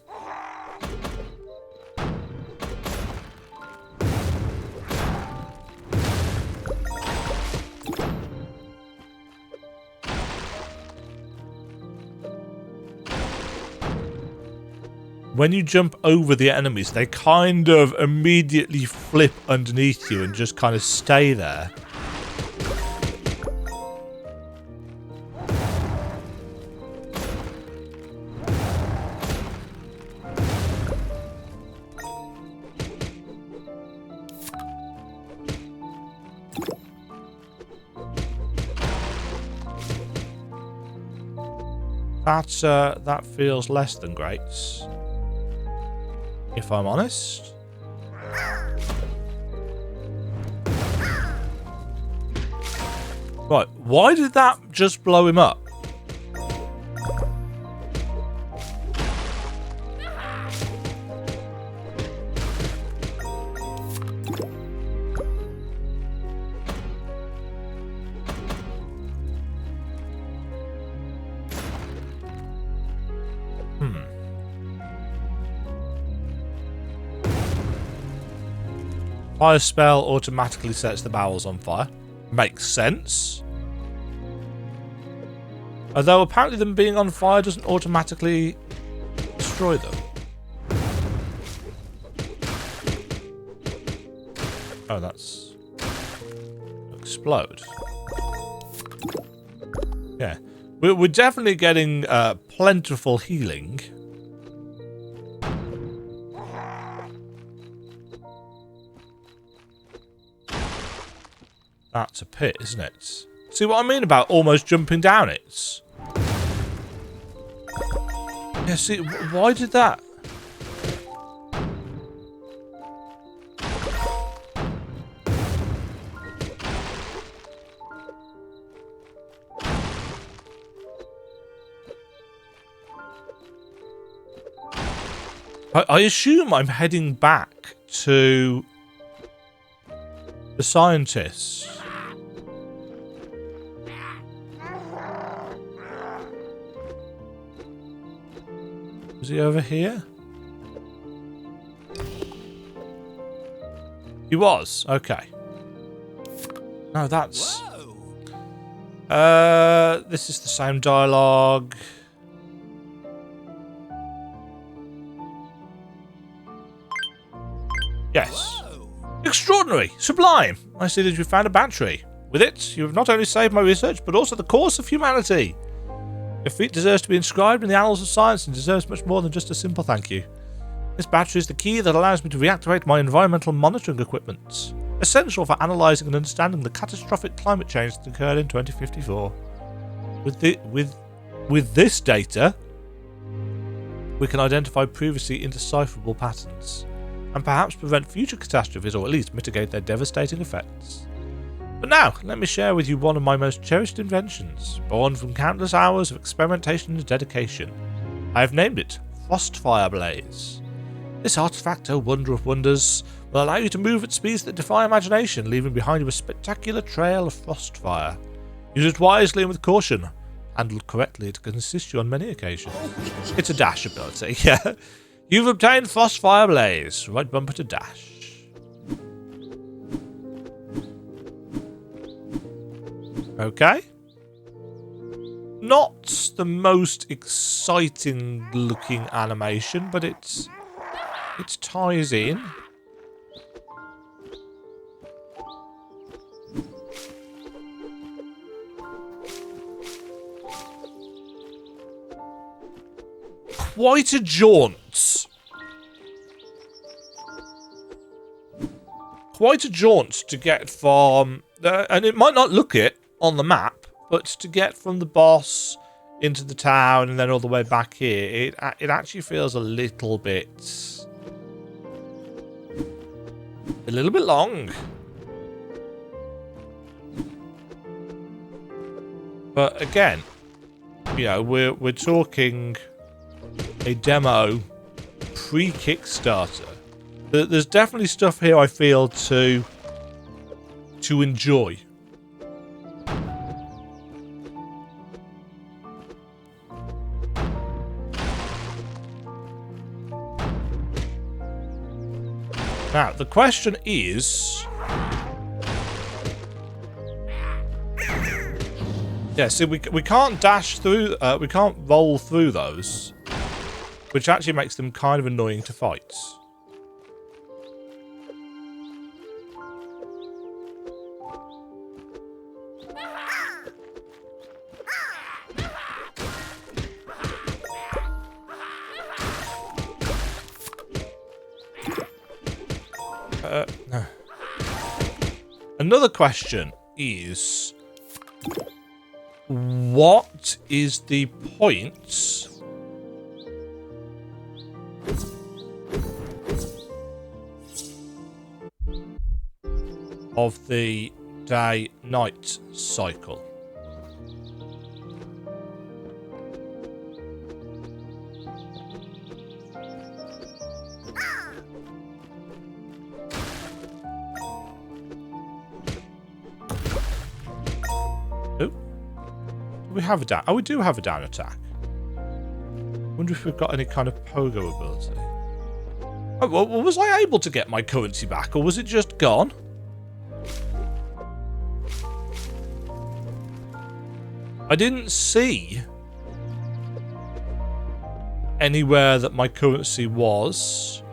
the enemies, they kind of immediately flip underneath you and just kind of stay there. That feels less than great, if I'm honest. Right, why did that just blow him up? Fire spell automatically sets the barrels on fire. Makes sense. Although apparently them being on fire doesn't automatically destroy them. Oh, that's... explode. Yeah. We're definitely getting plentiful healing. That's a pit, isn't it? See what I mean about almost jumping down it? Yeah, see, why did that? I assume I'm heading back to the scientists. Is he over here? He was. Okay. No, that's... this is the same dialogue. Yes. Extraordinary. Sublime. I see that you found a battery. With it, you have not only saved my research, but also the course of humanity. Your feat deserves to be inscribed in the annals of science and deserves much more than just a simple thank you. This battery is the key that allows me to reactivate my environmental monitoring equipment, essential for analysing and understanding the catastrophic climate change that occurred in 2054. With this data, we can identify previously indecipherable patterns, and perhaps prevent future catastrophes or at least mitigate their devastating effects. But now, let me share with you one of my most cherished inventions, born from countless hours of experimentation and dedication. I have named it Frostfire Blaze. This artifact, oh wonder of wonders, will allow you to move at speeds that defy imagination, leaving behind you a spectacular trail of frostfire. Use it wisely and with caution. Handled correctly, it can assist you on many occasions. It's a dash ability, yeah. You've obtained Frostfire Blaze. Right bumper to dash. Okay. Not the most exciting looking animation, but it ties in. Quite a jaunt. Quite a jaunt to get from and it might not look it on the map, but to get from the boss into the town and then all the way back here, it actually feels a little bit long. But again, you know, we're talking a demo pre-Kickstarter. There's definitely stuff here I feel to enjoy. Now, the question is... Yeah, see, we can't dash through... we can't roll through those, which actually makes them kind of annoying to fight. Another question is, what is the point of the day-night cycle? We have a down. Oh, we do have a down attack. Wonder if we've got any kind of pogo ability. Oh, well, was I able to get my currency back, or was it just gone? I didn't see anywhere that my currency was.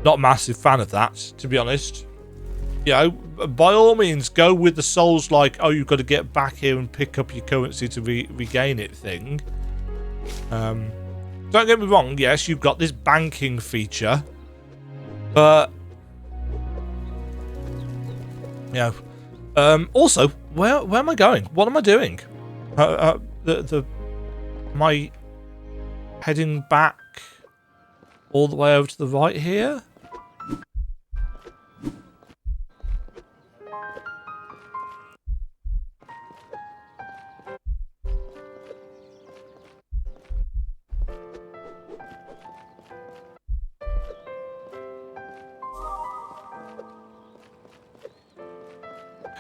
Not a massive fan of that, to be honest. You know, by all means, go with the souls like, oh, you've got to get back here and pick up your currency to regain it thing. Don't get me wrong, yes, you've got this banking feature, but you know, also, where am I going? What am I doing? Am I heading back all the way over to the right here?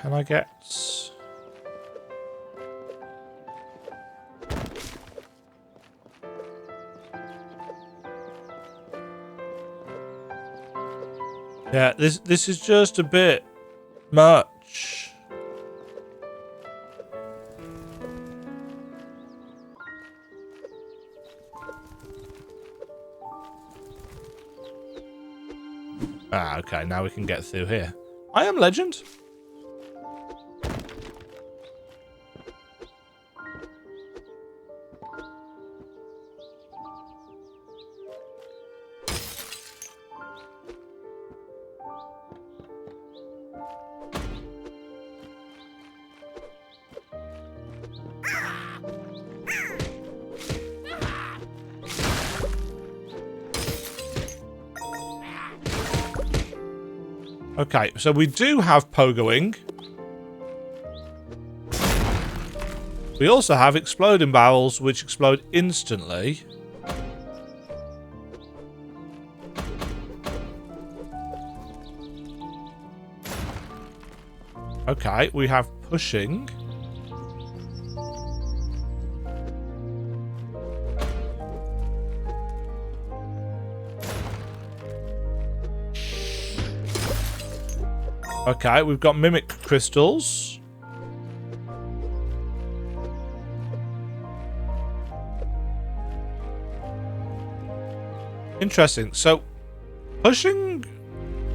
Can I get... Yeah, this is just a bit much. Ah, okay, now we can get through here. I am Legend. Okay, so we do have pogoing. We also have exploding barrels, which explode instantly. Okay, we have pushing. Okay, we've got mimic crystals. Interesting. So, pushing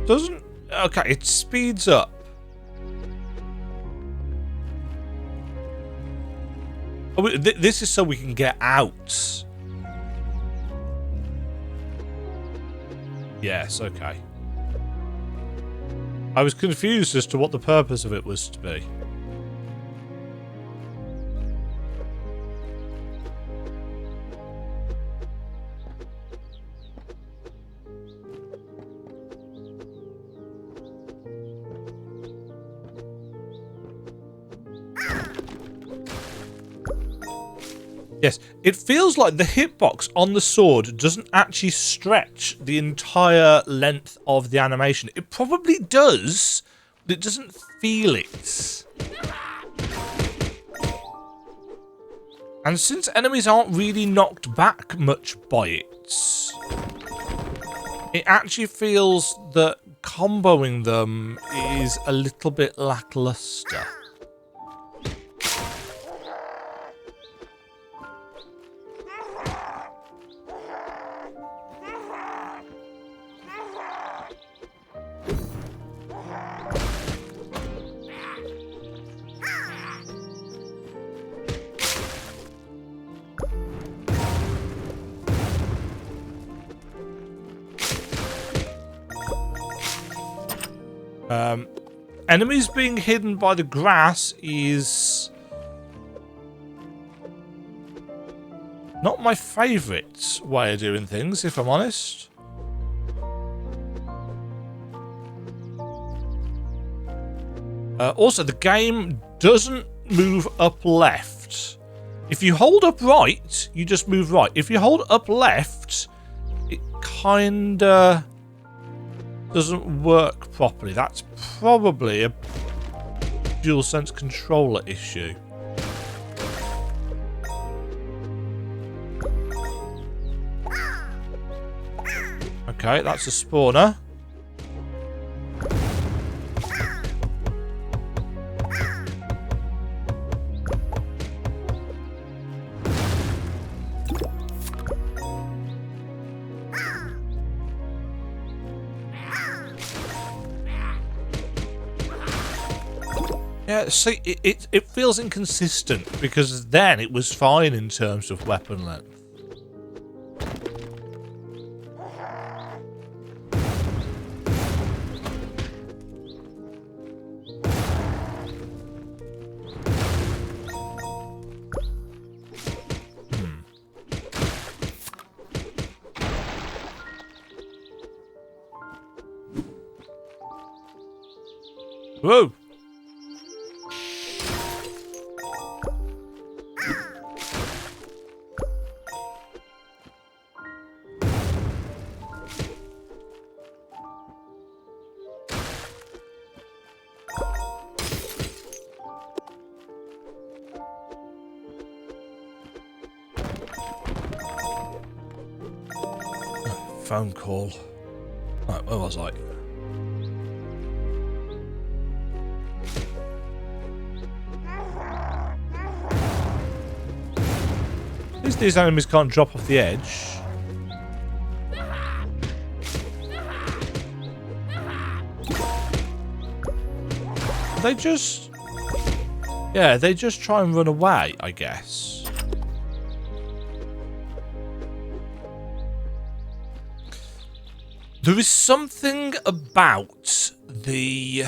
doesn't... Okay, it speeds up. Oh, this is so we can get out. Yes, okay. I was confused as to what the purpose of it was to be. Yes, it feels like the hitbox on the sword doesn't actually stretch the entire length of the animation. It probably does, but it doesn't feel it. And since enemies aren't really knocked back much by it, it actually feels that comboing them is a little bit lackluster. Enemies being hidden by the grass is not my favourite way of doing things, if I'm honest. Also, the game doesn't move up left. If you hold up right, you just move right. If you hold up left, it kinda doesn't work properly. That's probably a DualSense controller issue. Okay, that's a spawner. Yeah, see, it feels inconsistent, because then it was fine in terms of weapon length. Whoa! Phone call. Right, where was I? At least these enemies can't drop off the edge. They just... yeah, they just try and run away, I guess. There is something about the...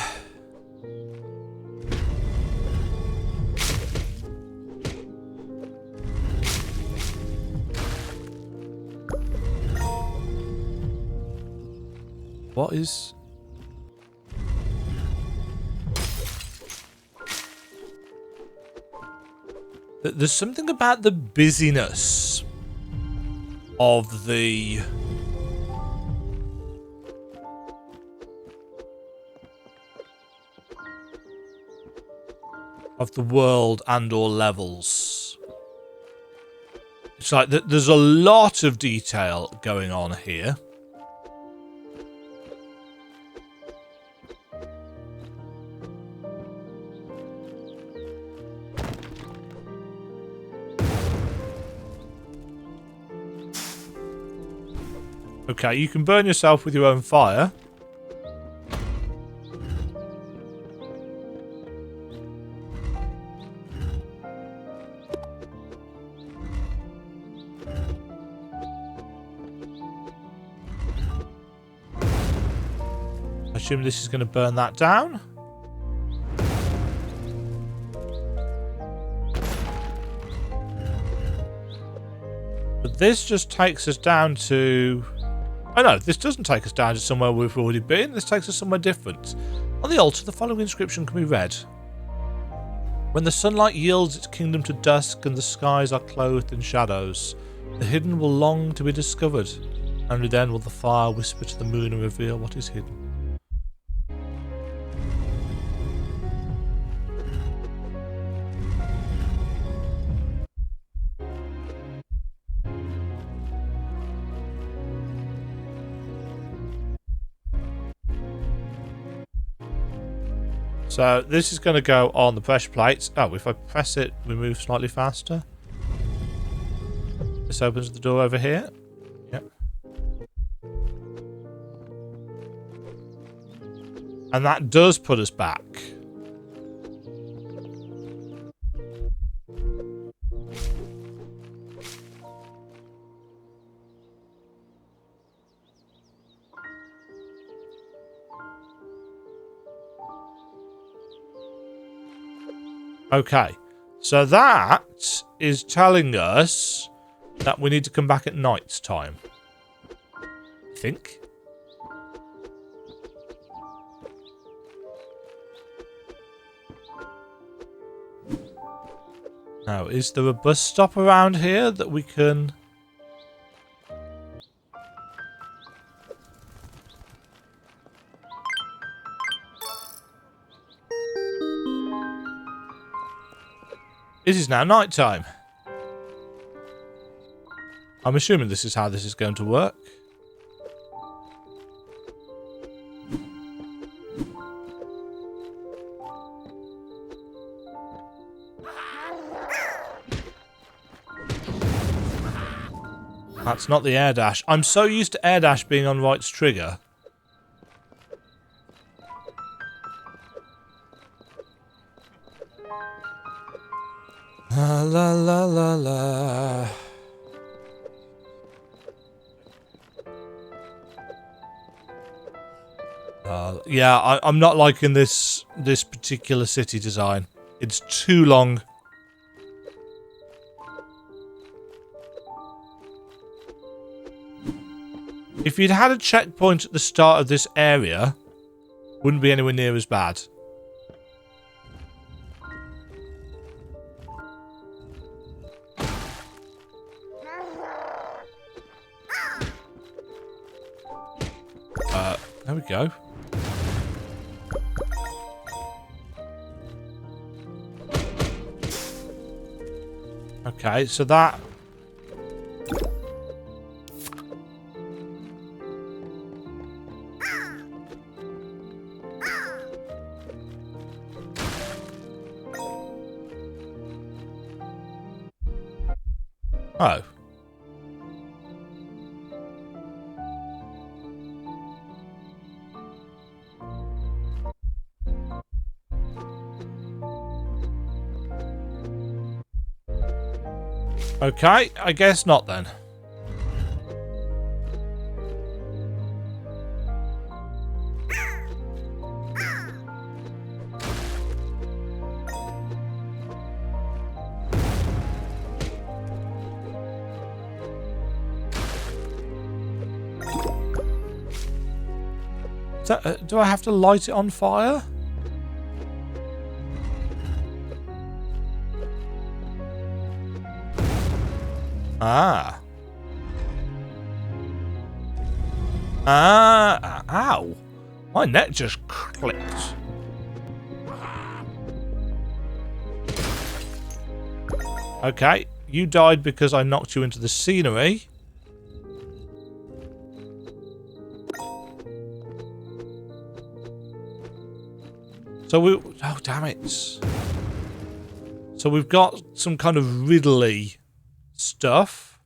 what is... there's something about the busyness of the... of the world and or levels. It's like there's a lot of detail going on here. Okay, you can burn yourself with your own fire. assume this is going to burn that down. But this just takes us down to... Oh no, this doesn't take us down to somewhere we've already been. This takes us somewhere different. On the altar, the following inscription can be read. When the sunlight yields its kingdom to dusk and the skies are clothed in shadows, the hidden will long to be discovered. Only then will the fire whisper to the moon and reveal what is hidden. So this is going to go on the pressure plates. Oh, if I press it, we move slightly faster. This opens the door over here. Yep. And that does put us back. Okay, so that is telling us that we need to come back at night time. I think. Now, is there a bus stop around here that we can... It is now night time. I'm assuming this is how this is going to work. That's not the air dash. I'm so used to air dash being on right's trigger. La la la la la. Yeah, I'm not liking this particular city design. It's too long. If you'd had a checkpoint at the start of this area, wouldn't be anywhere near as bad. There we go. Okay, so that... Oh. Okay, I guess not then. Do I have to light it on fire? Ah. Ah. Ow. My neck just clicked. Okay. You died because I knocked you into the scenery. So we... Oh, damn it. So we've got some kind of riddly stuff.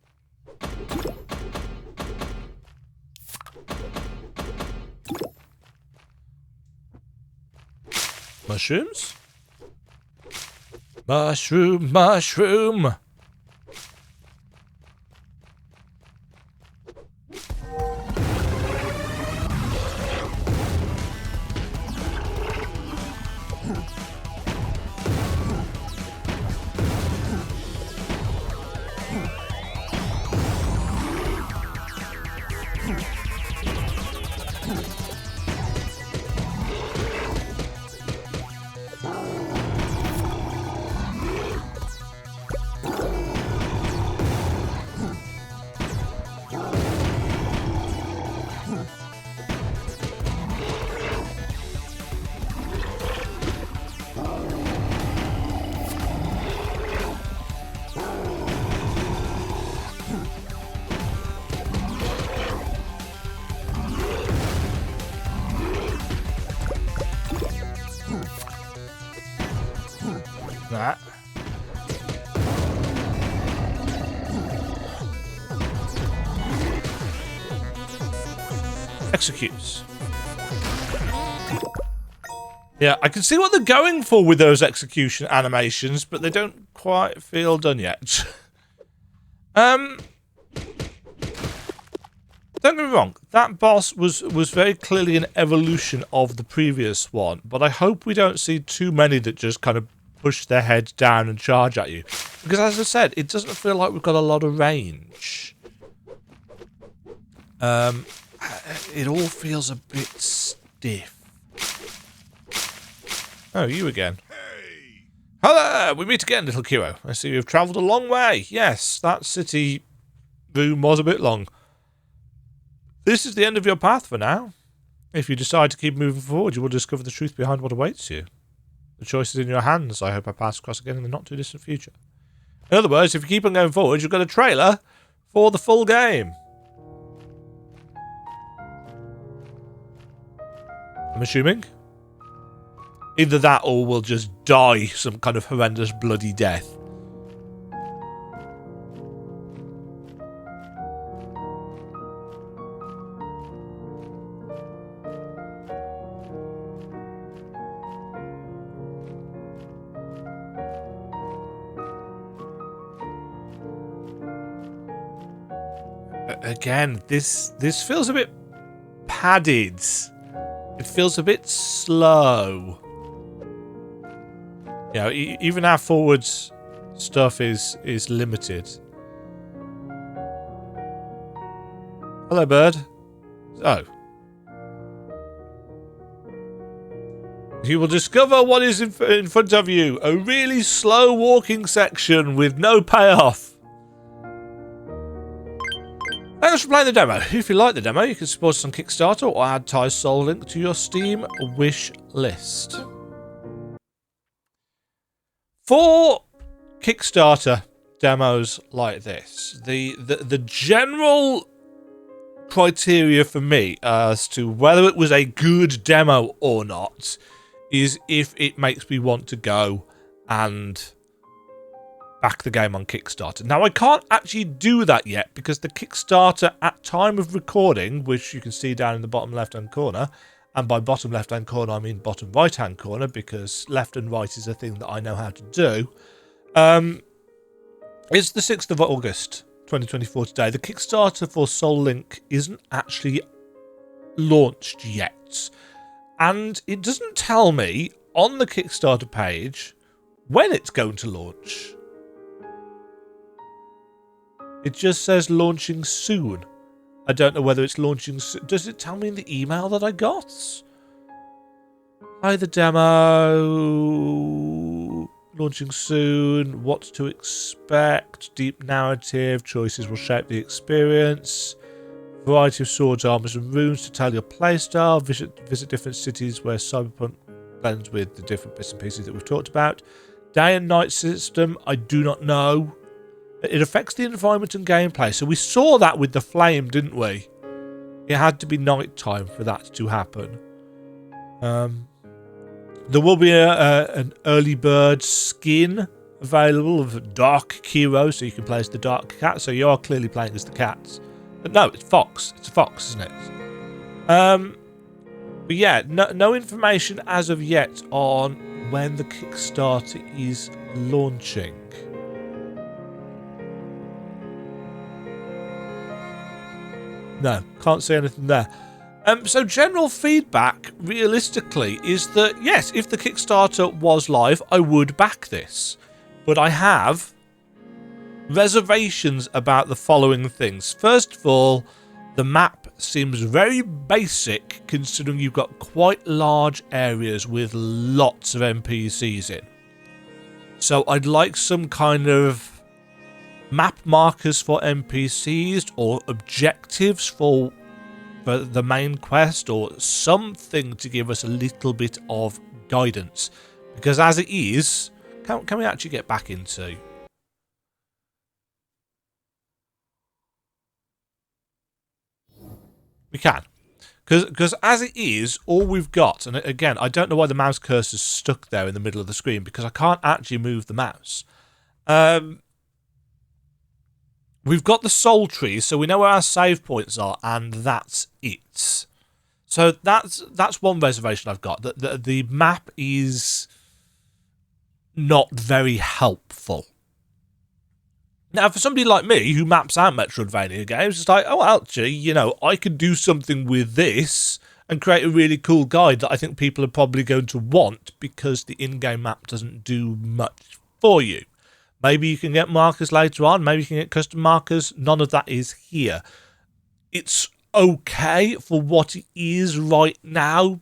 Mushrooms? Mushroom, mushroom. Executes. Yeah, I can see what they're going for with those execution animations, but they don't quite feel done yet. Don't get me wrong, that boss was very clearly an evolution of the previous one, but I hope we don't see too many that just kind of push their heads down and charge at you. Because as I said, it doesn't feel like we've got a lot of range. It all feels a bit stiff. Oh, you again. Hey. Hello, we meet again, little Kiro. I see you've travelled a long way. Yes, that city room was a bit long. This is the end of your path for now. If you decide to keep moving forward, you will discover the truth behind what awaits you. The choice is in your hands. I hope our paths cross again in the not-too-distant future. In other words, if you keep on going forward, you've got a trailer for the full game. I'm assuming. Either that or we'll just die some kind of horrendous bloody death. Again, this feels a bit padded. It feels a bit slow. You know, even our forwards stuff is limited. Hello, bird. Oh. You will discover what is in front of you. A really slow walking section with no payoff. Thanks for playing the demo. If you like the demo, you can support us on Kickstarter or add Ty's Soul link to your Steam wish list. For Kickstarter demos like this, the general criteria for me as to whether it was a good demo or not is if it makes me want to go and back the game on Kickstarter. Now, I can't actually do that yet because the Kickstarter at time of recording, which you can see down in the bottom left-hand corner, and by bottom left-hand corner, I mean bottom right-hand corner, because left and right is a thing that I know how to do. It's the 6th of August, 2024 today. The Kickstarter for Soul Link isn't actually launched yet. And it doesn't tell me on the Kickstarter page when it's going to launch. It just says launching soon. I don't know whether it's launching soon. Does it tell me in the email that I got? Hi, the demo. Launching soon. What to expect. Deep narrative. Choices will shape the experience. Variety of swords, armors, and runes to tell your playstyle. Visit different cities where Cyberpunk blends with the different bits and pieces that we've talked about. Day and night system. I do not know. It affects the environment and gameplay. So we saw that with the flame, didn't we? It had to be night time for that to happen. There will be an early bird skin available of Dark Kiro, so you can play as the Dark Cat. So you are clearly playing as the cat. But no, it's Fox. It's a fox, isn't it? But yeah, no information as of yet on when the Kickstarter is launching. No, can't see anything there. So general feedback, realistically, is that, yes, if the Kickstarter was live, I would back this. But I have reservations about the following things. First of all, the map seems very basic, considering you've got quite large areas with lots of NPCs in. So I'd like some kind of map markers for NPCs or objectives for the main quest or something to give us a little bit of guidance. Because as it is, can we actually get back into... We can. Because as it is, all we've got, and again, I don't know why the mouse cursor's stuck there in the middle of the screen, because I can't actually move the mouse. We've got the soul trees, so we know where our save points are, and that's it. So that's one reservation I've got. That the map is not very helpful. Now, for somebody like me who maps out Metroidvania games, it's like, oh, actually, you know, I could do something with this and create a really cool guide that I think people are probably going to want because the in-game map doesn't do much for you. Maybe you can get markers later on. Maybe you can get custom markers. None of that is here. It's okay for what it is right now,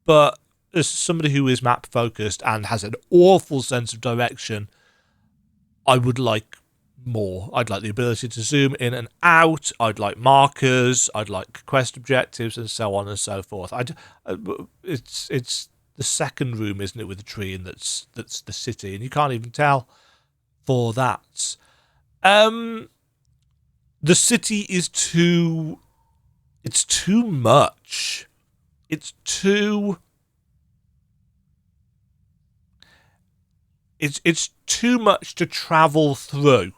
but as somebody who is map focused and has an awful sense of direction, I would like more. I'd like the ability to zoom in and out. I'd like markers. I'd like quest objectives and so on and so forth. It's the second room, isn't it, with the tree, and that's the city, and you can't even tell for that. The city is too. It's too much. It's too. It's too much to travel through.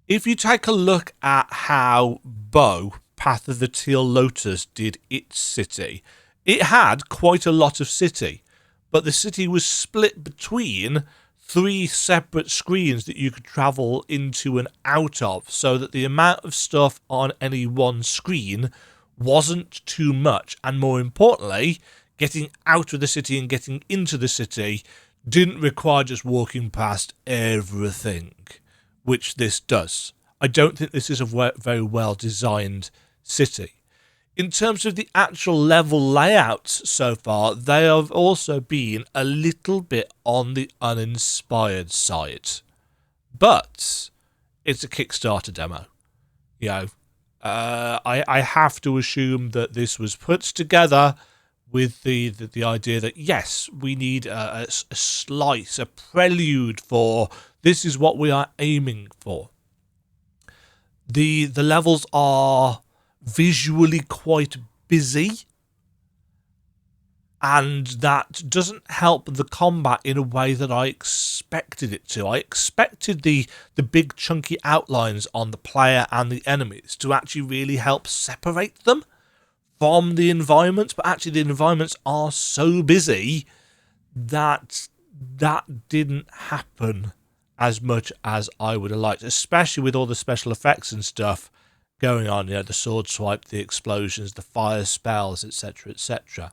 If you take a look at how Bow, Path of the Teal Lotus, did its city, it had quite a lot of city, but the city was split between 3 separate screens that you could travel into and out of, so that the amount of stuff on any one screen wasn't too much, and more importantly, getting out of the city and getting into the city didn't require just walking past everything, which this does. I don't think this is a very well designed city. In terms of the actual level layouts so far, they have also been a little bit on the uninspired side. But it's a Kickstarter demo. You know, I have to assume that this was put together with the idea that, yes, we need a slice, a prelude for this is what we are aiming for. The levels are visually quite busy, and that doesn't help the combat in a way that I expected it to. I expected the big chunky outlines on the player and the enemies to actually really help separate them from the environments, but actually the environments are so busy that didn't happen as much as I would have liked, especially with all the special effects and stuff going on, you know, the sword swipe, the explosions, the fire spells, etc., etc.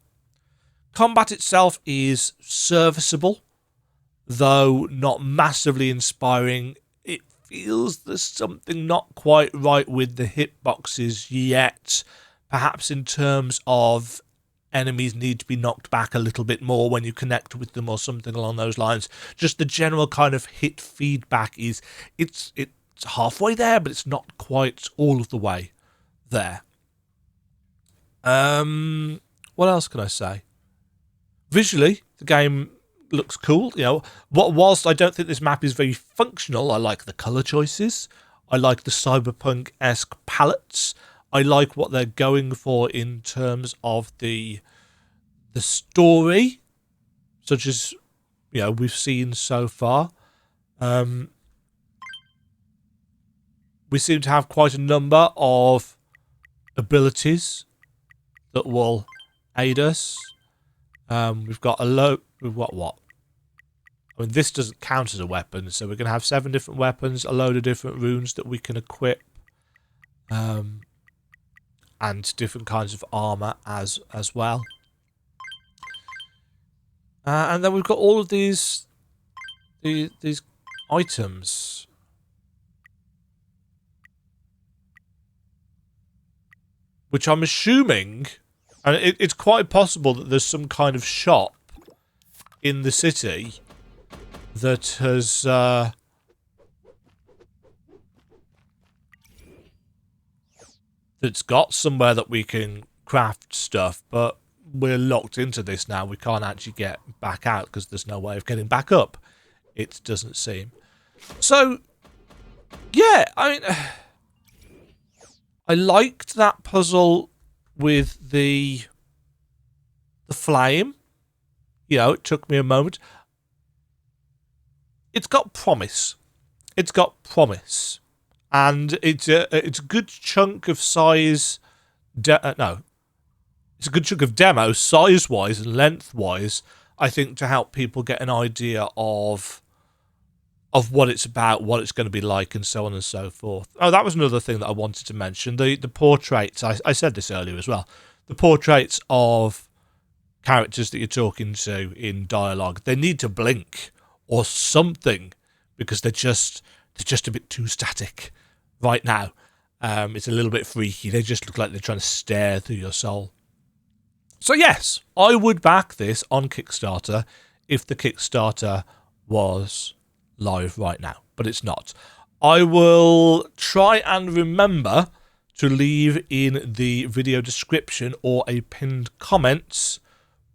Combat itself is serviceable, though not massively inspiring. It feels there's something not quite right with the hitboxes yet, perhaps in terms of enemies need to be knocked back a little bit more when you connect with them or something along those lines. Just the general kind of hit feedback is it's halfway there, but it's not quite all of the way there. What else can I say? Visually, the game looks cool. You know, whilst I don't think this map is very functional, I like the color choices. I like the cyberpunk-esque palettes. I like what they're going for in terms of the story, such as, you know, we've seen so far. We seem to have quite a number of abilities that will aid us. We've got a load. We've got what? I mean, this doesn't count as a weapon, so we're going to have 7 different weapons, a load of different runes that we can equip, and different kinds of armor as well. And then we've got all of these items. Which I'm assuming, and it's quite possible that there's some kind of shop in the city that has that's got somewhere that we can craft stuff, but we're locked into this now. We can't actually get back out because there's no way of getting back up, it doesn't seem. So, yeah, I mean, I liked that puzzle with the flame. You know, it took me a moment. It's got promise. It's got promise. And it's a good chunk of size no, it's a good chunk of demo, size-wise and length-wise, I think, to help people get an idea of what it's about, what it's going to be like, and so on and so forth. Oh, that was another thing that I wanted to mention. The portraits, I said this earlier as well, the portraits of characters that you're talking to in dialogue, they need to blink or something, because they're just a bit too static right now. It's a little bit freaky. They just look like they're trying to stare through your soul. So yes, I would back this on Kickstarter if the Kickstarter was live right now, but it's not. I will try and remember to leave in the video description or a pinned comments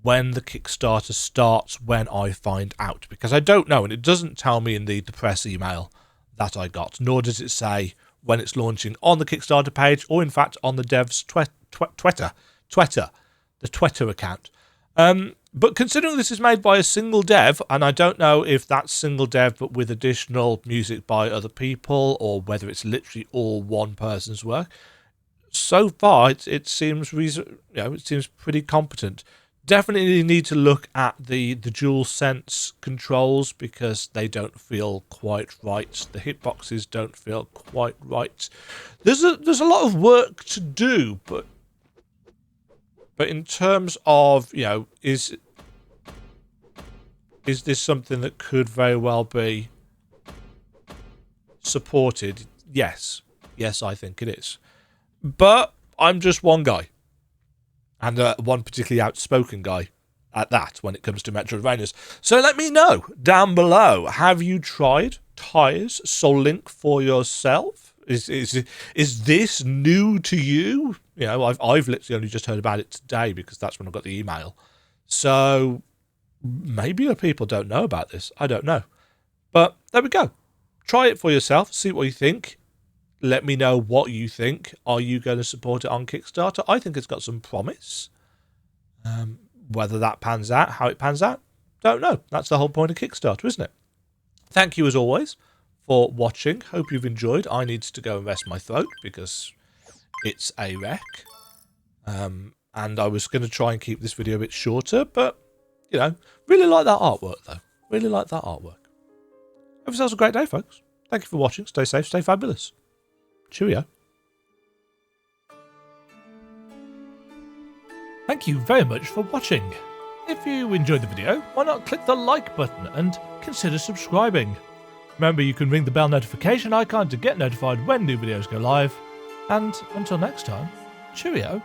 when the Kickstarter starts, when I find out, because I don't know, and it doesn't tell me in the press email that I got, nor does it say when it's launching on the Kickstarter page, or in fact on the dev's Twitter account. But considering this is made by a single dev, and I don't know if that's single dev but with additional music by other people, or whether it's literally all one person's work, so far it seems it seems pretty competent. Definitely need to look at the DualSense controls, because they don't feel quite right. The hitboxes don't feel quite right. There's a lot of work to do, but in terms of, is this something that could very well be supported? Yes, I think it is. But I'm just one guy. And one particularly outspoken guy at that when it comes to Metroidvanias. So let me know down below. Have you tried Tyre's Soul Link for yourself? Is this new to you? I've literally only just heard about it today, because that's when I got the email. So maybe other people don't know about this. I don't know. But there we go. Try it for yourself. See what you think. Let me know what you think. Are you going to support it on Kickstarter? I think it's got some promise. Whether that pans out, how it pans out, don't know. That's the whole point of Kickstarter, isn't it? Thank you as always for watching. Hope you've enjoyed. I need to go and rest my throat because it's a wreck. And I was going to try and keep this video a bit shorter, but, really like that artwork, though. Really like that artwork. Have yourselves a great day, folks. Thank you for watching. Stay safe, stay fabulous. Cheerio. Thank you very much for watching. If you enjoyed the video, why not click the like button and consider subscribing. Remember, you can ring the bell notification icon to get notified when new videos go live. And until next time, cheerio.